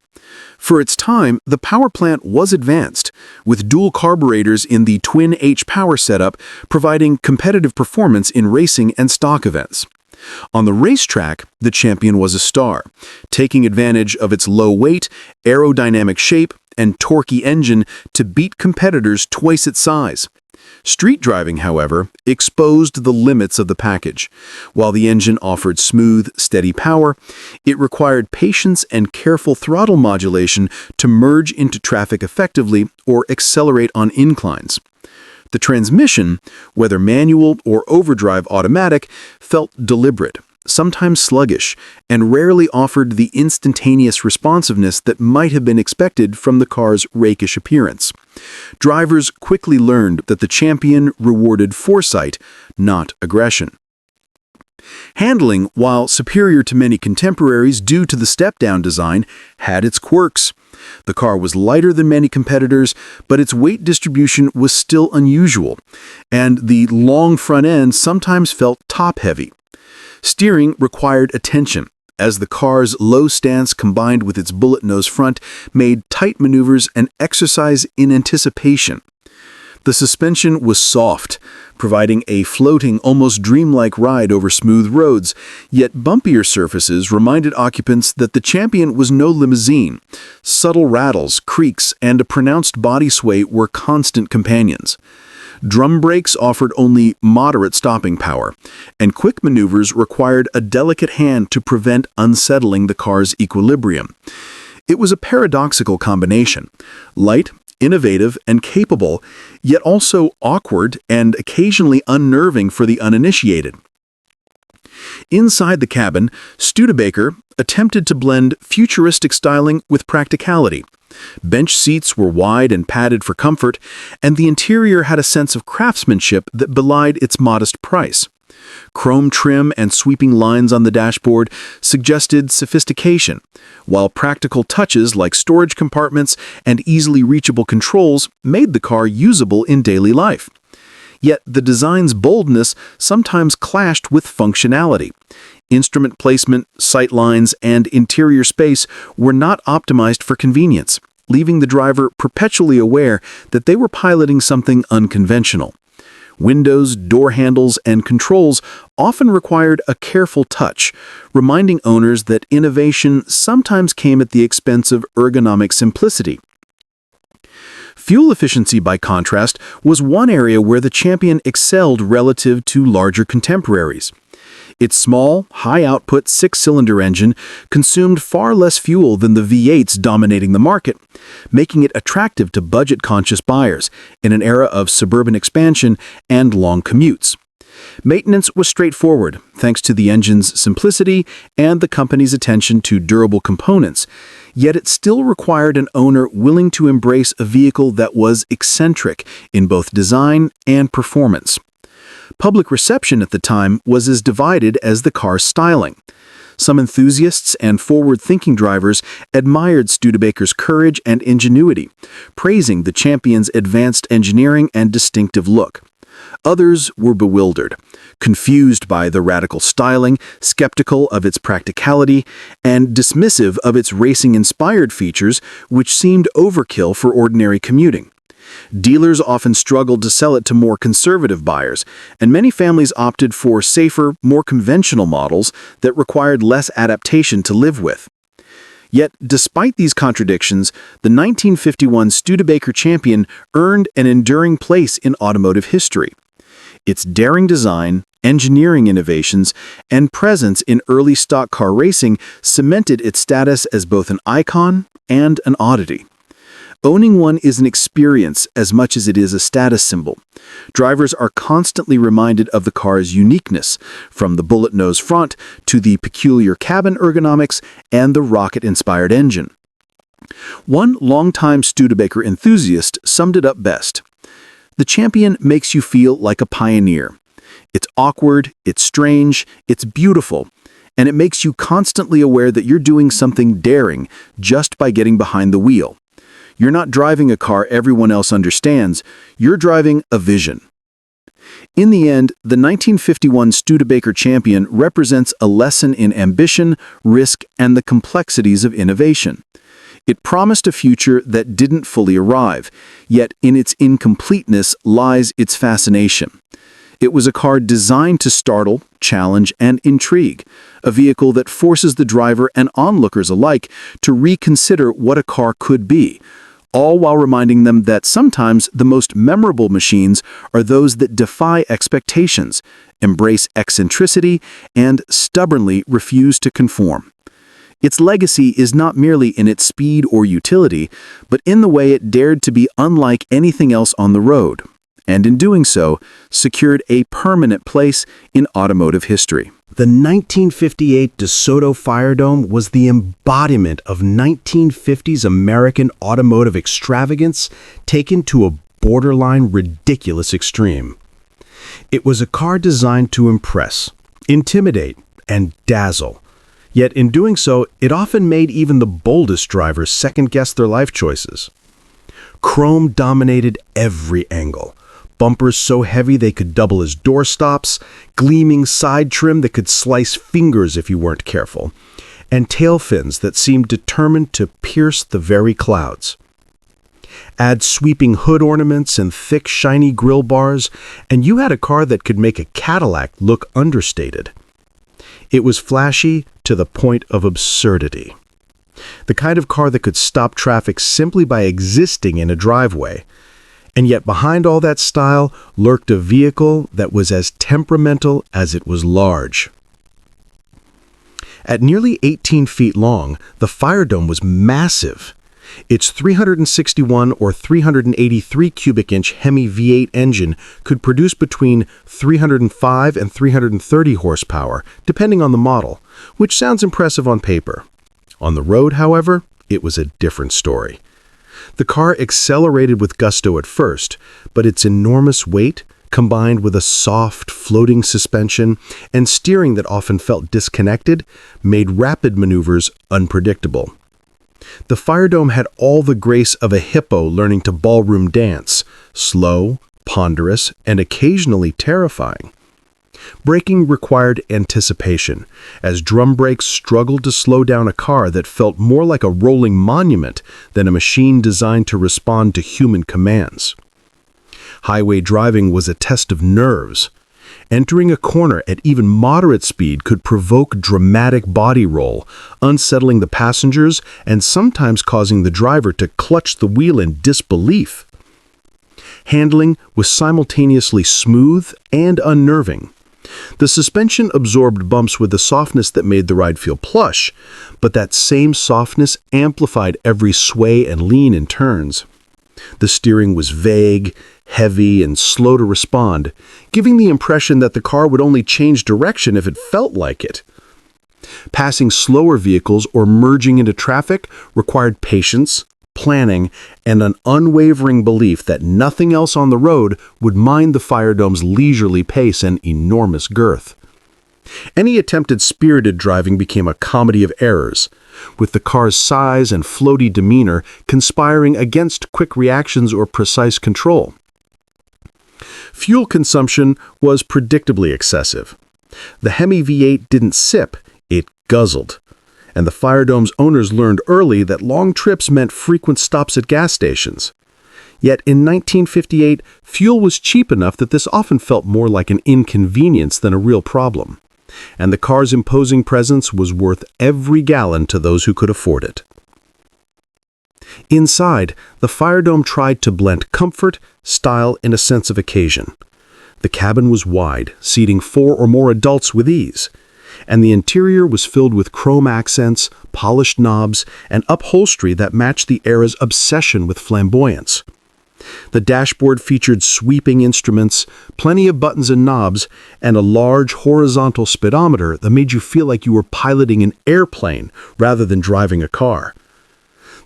For its time, the power plant was advanced, with dual carburetors in the twin-H power setup providing competitive performance in racing and stock events. On the racetrack, the Champion was a star, taking advantage of its low weight, aerodynamic shape, and torquey engine to beat competitors twice its size. Street driving, however, exposed the limits of the package. While the engine offered smooth, steady power, it required patience and careful throttle modulation to merge into traffic effectively or accelerate on inclines. The transmission, whether manual or overdrive automatic, felt deliberate, sometimes sluggish, and rarely offered the instantaneous responsiveness that might have been expected from the car's rakish appearance.
Drivers quickly learned that the Champion rewarded foresight, not aggression. Handling, while superior to many contemporaries due to the step-down design, had its quirks. The car was lighter than many competitors, but its weight distribution was still unusual, and the long front end sometimes felt top-heavy. Steering required attention, as the car's low stance combined with its bullet nose front made tight maneuvers an exercise in anticipation. The suspension was soft, providing a floating, almost dreamlike ride over smooth roads, yet bumpier surfaces reminded occupants that the Champion was no limousine. Subtle rattles, creaks, and a pronounced body sway were constant companions. Drum brakes offered only moderate stopping power, and quick maneuvers required a delicate hand to prevent unsettling the car's equilibrium. It was a paradoxical combination: light, innovative, and capable, yet also awkward and occasionally unnerving for the uninitiated. Inside the cabin, Studebaker attempted to blend futuristic styling with practicality. Bench seats were wide and padded for comfort, and the interior had a sense of craftsmanship that belied its modest price. Chrome trim and sweeping lines on the dashboard suggested sophistication, while practical touches like storage compartments and easily reachable controls made the car usable in daily life. Yet the design's boldness sometimes clashed with functionality. Instrument placement, sight lines, and interior space were not optimized for convenience, leaving the driver perpetually aware that they were piloting something unconventional. Windows, door handles, and controls often required a careful touch, reminding owners that innovation sometimes came at the expense of ergonomic simplicity. Fuel efficiency, by contrast, was one area where the Champion excelled relative to larger contemporaries. Its small, high-output six-cylinder engine consumed far less fuel than the V8s dominating the market, making it attractive to budget-conscious buyers in an era of suburban expansion and long commutes. Maintenance was straightforward, thanks to the engine's simplicity and the company's attention to durable components, yet it still required an owner willing to embrace a vehicle that was eccentric in both design and performance. Public reception at the time was as divided as the car's styling. Some enthusiasts and forward-thinking drivers admired Studebaker's courage and ingenuity, praising the Champion's advanced engineering and distinctive look. Others were bewildered, confused by the radical styling, skeptical of its practicality, and dismissive of its racing-inspired features, which seemed overkill for ordinary commuting. Dealers often struggled to sell it to more conservative buyers, and many families opted for safer, more conventional models that required less adaptation to live with. Yet, despite these contradictions, the 1951 Studebaker Champion earned an enduring place in automotive history. Its daring design, engineering innovations, and presence in early stock car racing cemented its status as both an icon and an oddity. Owning one is an experience as much as it is a status symbol. Drivers are constantly reminded of the car's uniqueness, from the bullet nose front to the peculiar cabin ergonomics and the rocket-inspired engine. One longtime Studebaker enthusiast summed it up best: "The Champion makes you feel like a pioneer. It's awkward, it's strange, it's beautiful, and it makes you constantly aware that you're doing something daring just by getting behind the wheel. You're not driving a car everyone else understands, you're driving a vision." In the end, the 1951 Studebaker Champion represents a lesson in ambition, risk, and the complexities of innovation. It promised a future that didn't fully arrive, yet in its incompleteness lies its fascination. It was a car designed to startle, challenge, and intrigue, a vehicle that forces the driver and onlookers alike to reconsider what a car could be, all while reminding them that sometimes the most memorable machines are those that defy expectations, embrace eccentricity, and stubbornly refuse to conform. Its legacy is not merely in its speed or utility, but in the way it dared to be unlike anything else on the road. and in doing so, secured a permanent place in automotive history.
The 1958 DeSoto Firedome was the embodiment of 1950s American automotive extravagance taken to a borderline ridiculous extreme. It was a car designed to impress, intimidate, and dazzle. Yet in doing so, it often made even the boldest drivers second-guess their life choices. Chrome dominated every angle. Bumpers so heavy they could double as doorstops, gleaming side trim that could slice fingers if you weren't careful, and tail fins that seemed determined to pierce the very clouds. Add sweeping hood ornaments and thick, shiny grille bars, and you had a car that could make a Cadillac look understated. It was flashy to the point of absurdity. The kind of car that could stop traffic simply by existing in a driveway. And yet behind all that style lurked a vehicle that was as temperamental as it was large. At nearly 18 feet long, the Firedome was massive. Its 361 or 383 cubic inch Hemi V8 engine could produce between 305 and 330 horsepower, depending on the model, which sounds impressive on paper. On the road, however, it was a different story. The car accelerated with gusto at first, but its enormous weight, combined with a soft, floating suspension and steering that often felt disconnected, made rapid maneuvers unpredictable. The Firedome had all the grace of a hippo learning to ballroom dance, slow, ponderous, and occasionally terrifying. Braking required anticipation, as drum brakes struggled to slow down a car that felt more like a rolling monument than a machine designed to respond to human commands. Highway driving was a test of nerves. Entering a corner at even moderate speed could provoke dramatic body roll, unsettling the passengers and sometimes causing the driver to clutch the wheel in disbelief. Handling was simultaneously smooth and unnerving. The suspension absorbed bumps with a softness that made the ride feel plush, but that same softness amplified every sway and lean in turns. The steering was vague, heavy, and slow to respond, giving the impression that the car would only change direction if it felt like it. Passing slower vehicles or merging into traffic required patience, planning, and an unwavering belief that nothing else on the road would mind the Firedome's leisurely pace and enormous girth. Any attempted spirited driving became a comedy of errors, with the car's size and floaty demeanor conspiring against quick reactions or precise control. Fuel consumption was predictably excessive. The Hemi V8 didn't sip, it guzzled. And the Firedome's owners learned early that long trips meant frequent stops at gas stations. Yet in 1958, fuel was cheap enough that this often felt more like an inconvenience than a real problem. And the car's imposing presence was worth every gallon to those who could afford it. Inside, the Firedome tried to blend comfort, style, and a sense of occasion. The cabin was wide, seating 4 or more adults with ease, and the interior was filled with chrome accents, polished knobs, and upholstery that matched the era's obsession with flamboyance. The dashboard featured sweeping instruments, plenty of buttons and knobs, and a large horizontal speedometer that made you feel like you were piloting an airplane rather than driving a car.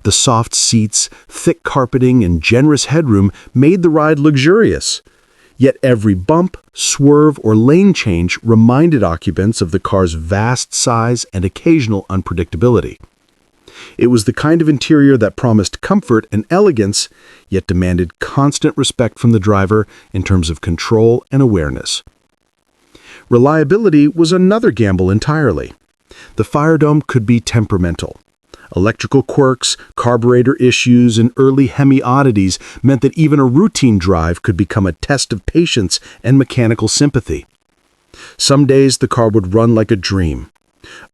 The soft seats, thick carpeting, and generous headroom made the ride luxurious. Yet every bump, swerve, or lane change reminded occupants of the car's vast size and occasional unpredictability. It was the kind of interior that promised comfort and elegance, yet demanded constant respect from the driver in terms of control and awareness. Reliability was another gamble entirely. The Firedome could be temperamental. Electrical quirks, carburetor issues, and early Hemi oddities meant that even a routine drive could become a test of patience and mechanical sympathy. Some days the car would run like a dream.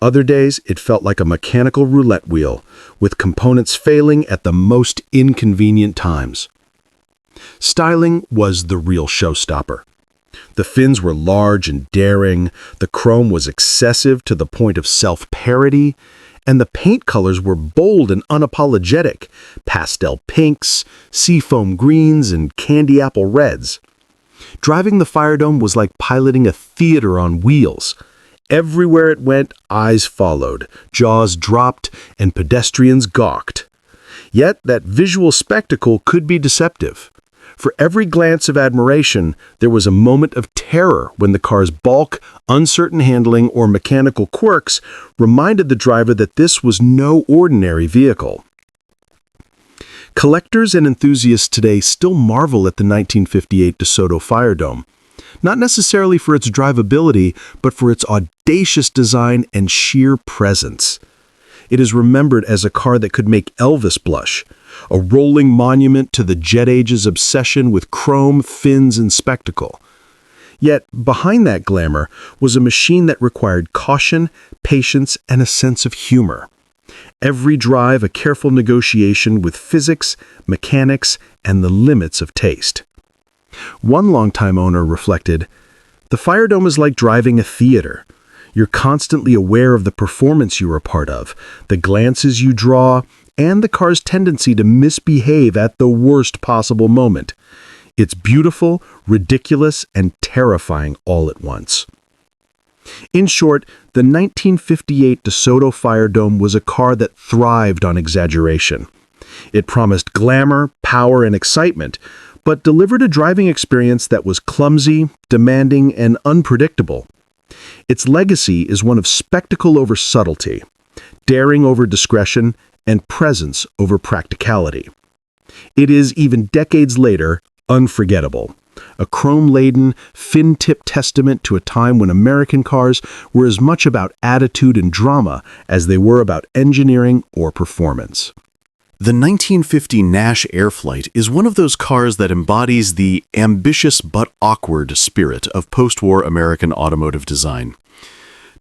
Other days it felt like a mechanical roulette wheel, with components failing at the most inconvenient times. Styling was the real showstopper. The fins were large and daring, the chrome was excessive to the point of self-parody, and the paint colors were bold and unapologetic, pastel pinks, seafoam greens, and candy apple reds. Driving the Firedome was like piloting a theater on wheels. Everywhere it went, eyes followed, jaws dropped, and pedestrians gawked. Yet that visual spectacle could be deceptive. For every glance of admiration, there was a moment of terror when the car's bulk, uncertain handling, or mechanical quirks reminded the driver that this was no ordinary vehicle. Collectors and enthusiasts today still marvel at the 1958 DeSoto Firedome, not necessarily for its drivability, but for its audacious design and sheer presence. It is remembered as a car that could make Elvis blush, a rolling monument to the jet age's obsession with chrome, fins, and spectacle. Yet, behind that glamour was a machine that required caution, patience, and a sense of humor. Every drive a careful negotiation with physics, mechanics, and the limits of taste. One longtime owner reflected, "The Firedome is like driving a theater. You're constantly aware of the performance you are a part of, the glances you draw, and the car's tendency to misbehave at the worst possible moment. It's beautiful, ridiculous, and terrifying all at once." In short, the 1958 DeSoto Firedome was a car that thrived on exaggeration. It promised glamour, power, and excitement, but delivered a driving experience that was clumsy, demanding, and unpredictable. Its legacy is one of spectacle over subtlety, daring over discretion, and presence over practicality. It is, even decades later, unforgettable. A chrome-laden, fin-tipped testament to a time when American cars were as much about attitude and drama as they were about engineering or performance.
The 1950 Nash Airflyte is one of those cars that embodies the ambitious but awkward spirit of post-war American automotive design.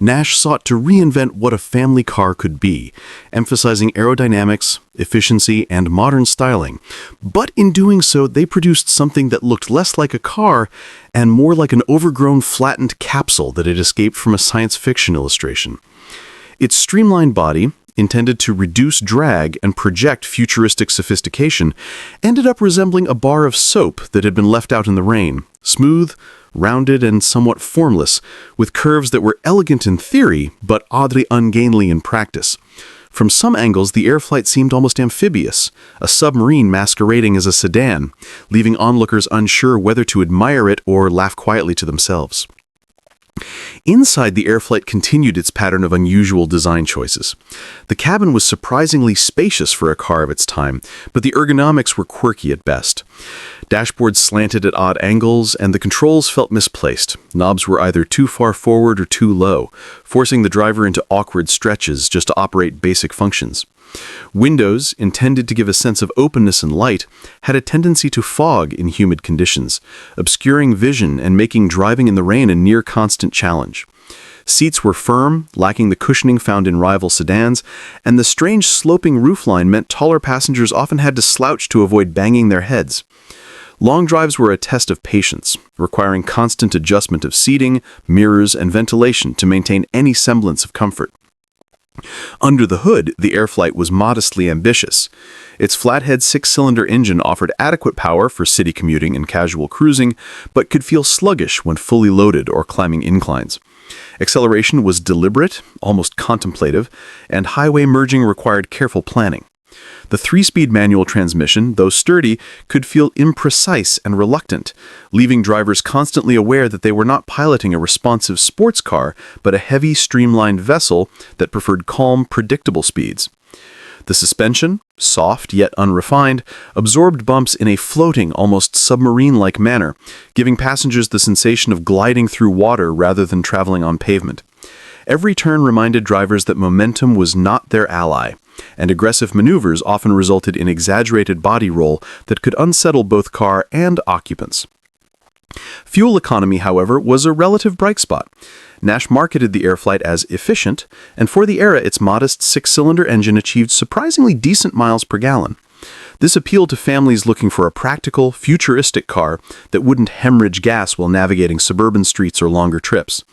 Nash sought to reinvent what a family car could be, emphasizing aerodynamics, efficiency, and modern styling. But in doing so, they produced something that looked less like a car and more like an overgrown, flattened capsule that had escaped from a science fiction illustration. Its streamlined body, intended to reduce drag and project futuristic sophistication, ended up resembling a bar of soap that had been left out in the rain, smooth, rounded, and somewhat formless, with curves that were elegant in theory, but oddly ungainly in practice. From some angles, the Airflyte seemed almost amphibious, a submarine masquerading as a sedan, leaving onlookers unsure whether to admire it or laugh quietly to themselves. Inside, the Airflyte continued its pattern of unusual design choices. The cabin was surprisingly spacious for a car of its time, but the ergonomics were quirky at best. Dashboards slanted at odd angles, and the controls felt misplaced. Knobs were either too far forward or too low, forcing the driver into awkward stretches just to operate basic functions. Windows, intended to give a sense of openness and light, had a tendency to fog in humid conditions, obscuring vision and making driving in the rain a near-constant challenge. Seats were firm, lacking the cushioning found in rival sedans, and the strange sloping roofline meant taller passengers often had to slouch to avoid banging their heads. Long drives were a test of patience, requiring constant adjustment of seating, mirrors, and ventilation to maintain any semblance of comfort. Under the hood, the Airflyte was modestly ambitious. Its flathead six-cylinder engine offered adequate power for city commuting and casual cruising, but could feel sluggish when fully loaded or climbing inclines. Acceleration was deliberate, almost contemplative, and highway merging required careful planning. The 3-speed manual transmission, though sturdy, could feel imprecise and reluctant, leaving drivers constantly aware that they were not piloting a responsive sports car, but a heavy, streamlined vessel that preferred calm, predictable speeds. The suspension, soft yet unrefined, absorbed bumps in a floating, almost submarine-like manner, giving passengers the sensation of gliding through water rather than traveling on pavement. Every turn reminded drivers that momentum was not their ally, and aggressive maneuvers often resulted in exaggerated body roll that could unsettle both car and occupants. Fuel economy, however, was a relative bright spot. Nash marketed the Airflyte as efficient, and for the era, its modest 6-cylinder engine achieved surprisingly decent miles per gallon. This appealed to families looking for a practical, futuristic car that wouldn't hemorrhage gas while navigating suburban streets or longer trips.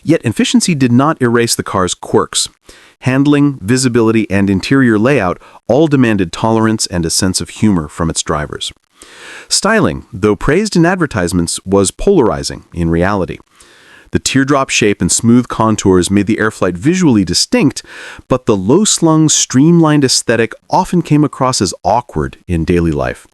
Yet efficiency did not erase the car's quirks. Handling, visibility, and interior layout all demanded tolerance and a sense of humor from its drivers. Styling, though praised in advertisements, was polarizing in reality. The teardrop shape and smooth contours made the Airflyte visually distinct, but the low-slung, streamlined aesthetic often came across as awkward in daily life.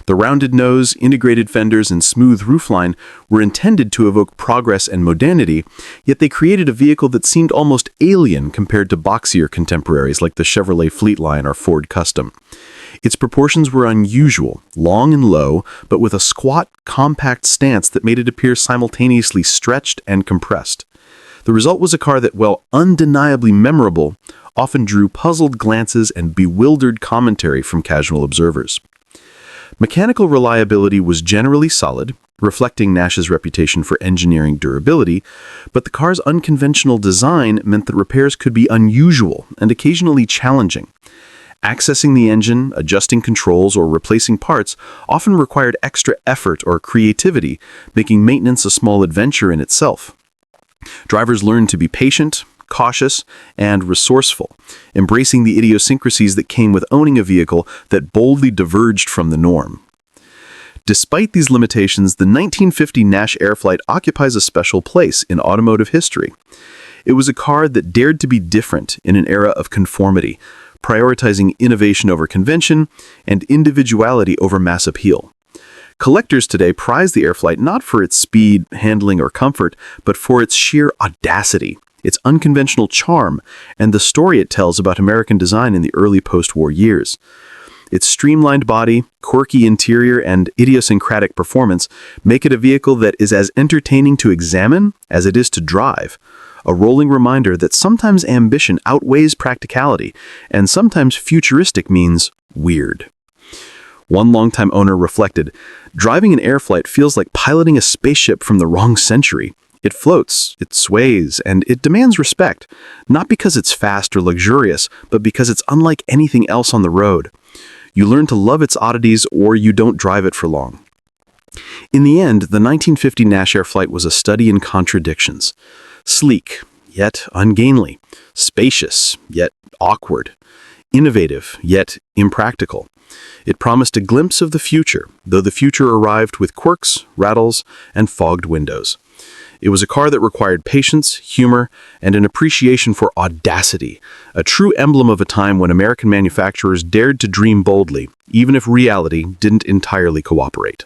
The rounded nose, integrated fenders, and smooth roofline were intended to evoke progress and modernity, yet they created a vehicle that seemed almost alien compared to boxier contemporaries like the Chevrolet Fleetline or Ford Custom. Its proportions were unusual, long and low, but with a squat, compact stance that made it appear simultaneously stretched and compressed. The result was a car that, while undeniably memorable, often drew puzzled glances and bewildered commentary from casual observers. Mechanical reliability was generally solid, reflecting Nash's reputation for engineering durability, but the car's unconventional design meant that repairs could be unusual and occasionally challenging. Accessing the engine, adjusting controls, or replacing parts often required extra effort or creativity, making maintenance a small adventure in itself. Drivers learned to be patient, cautious, and resourceful, embracing the idiosyncrasies that came with owning a vehicle that boldly diverged from the norm. Despite these limitations, the 1950 Nash Airflyte occupies a special place in automotive history. It was a car that dared to be different in an era of conformity, prioritizing innovation over convention and individuality over mass appeal. Collectors today prize the Airflyte not for its speed, handling, or comfort, but for its sheer audacity, its unconventional charm, and the story it tells about American design in the early post-war years. Its streamlined body, quirky interior, and idiosyncratic performance make it a vehicle that is as entertaining to examine as it is to drive, a rolling reminder that sometimes ambition outweighs practicality, and sometimes futuristic means weird. One longtime owner reflected, "Driving an Airflyte feels like piloting a spaceship from the wrong century. It floats, it sways, and it demands respect, not because it's fast or luxurious, but because it's unlike anything else on the road. You learn to love its oddities or you don't drive it for long." In the end, the 1950 Nash Airflyte was a study in contradictions. Sleek, yet ungainly. Spacious, yet awkward. Innovative, yet impractical. It promised a glimpse of the future, though the future arrived with quirks, rattles, and fogged windows. It was a car that required patience, humor, and an appreciation for audacity, a true emblem of a time when American manufacturers dared to dream boldly, even if reality didn't entirely cooperate.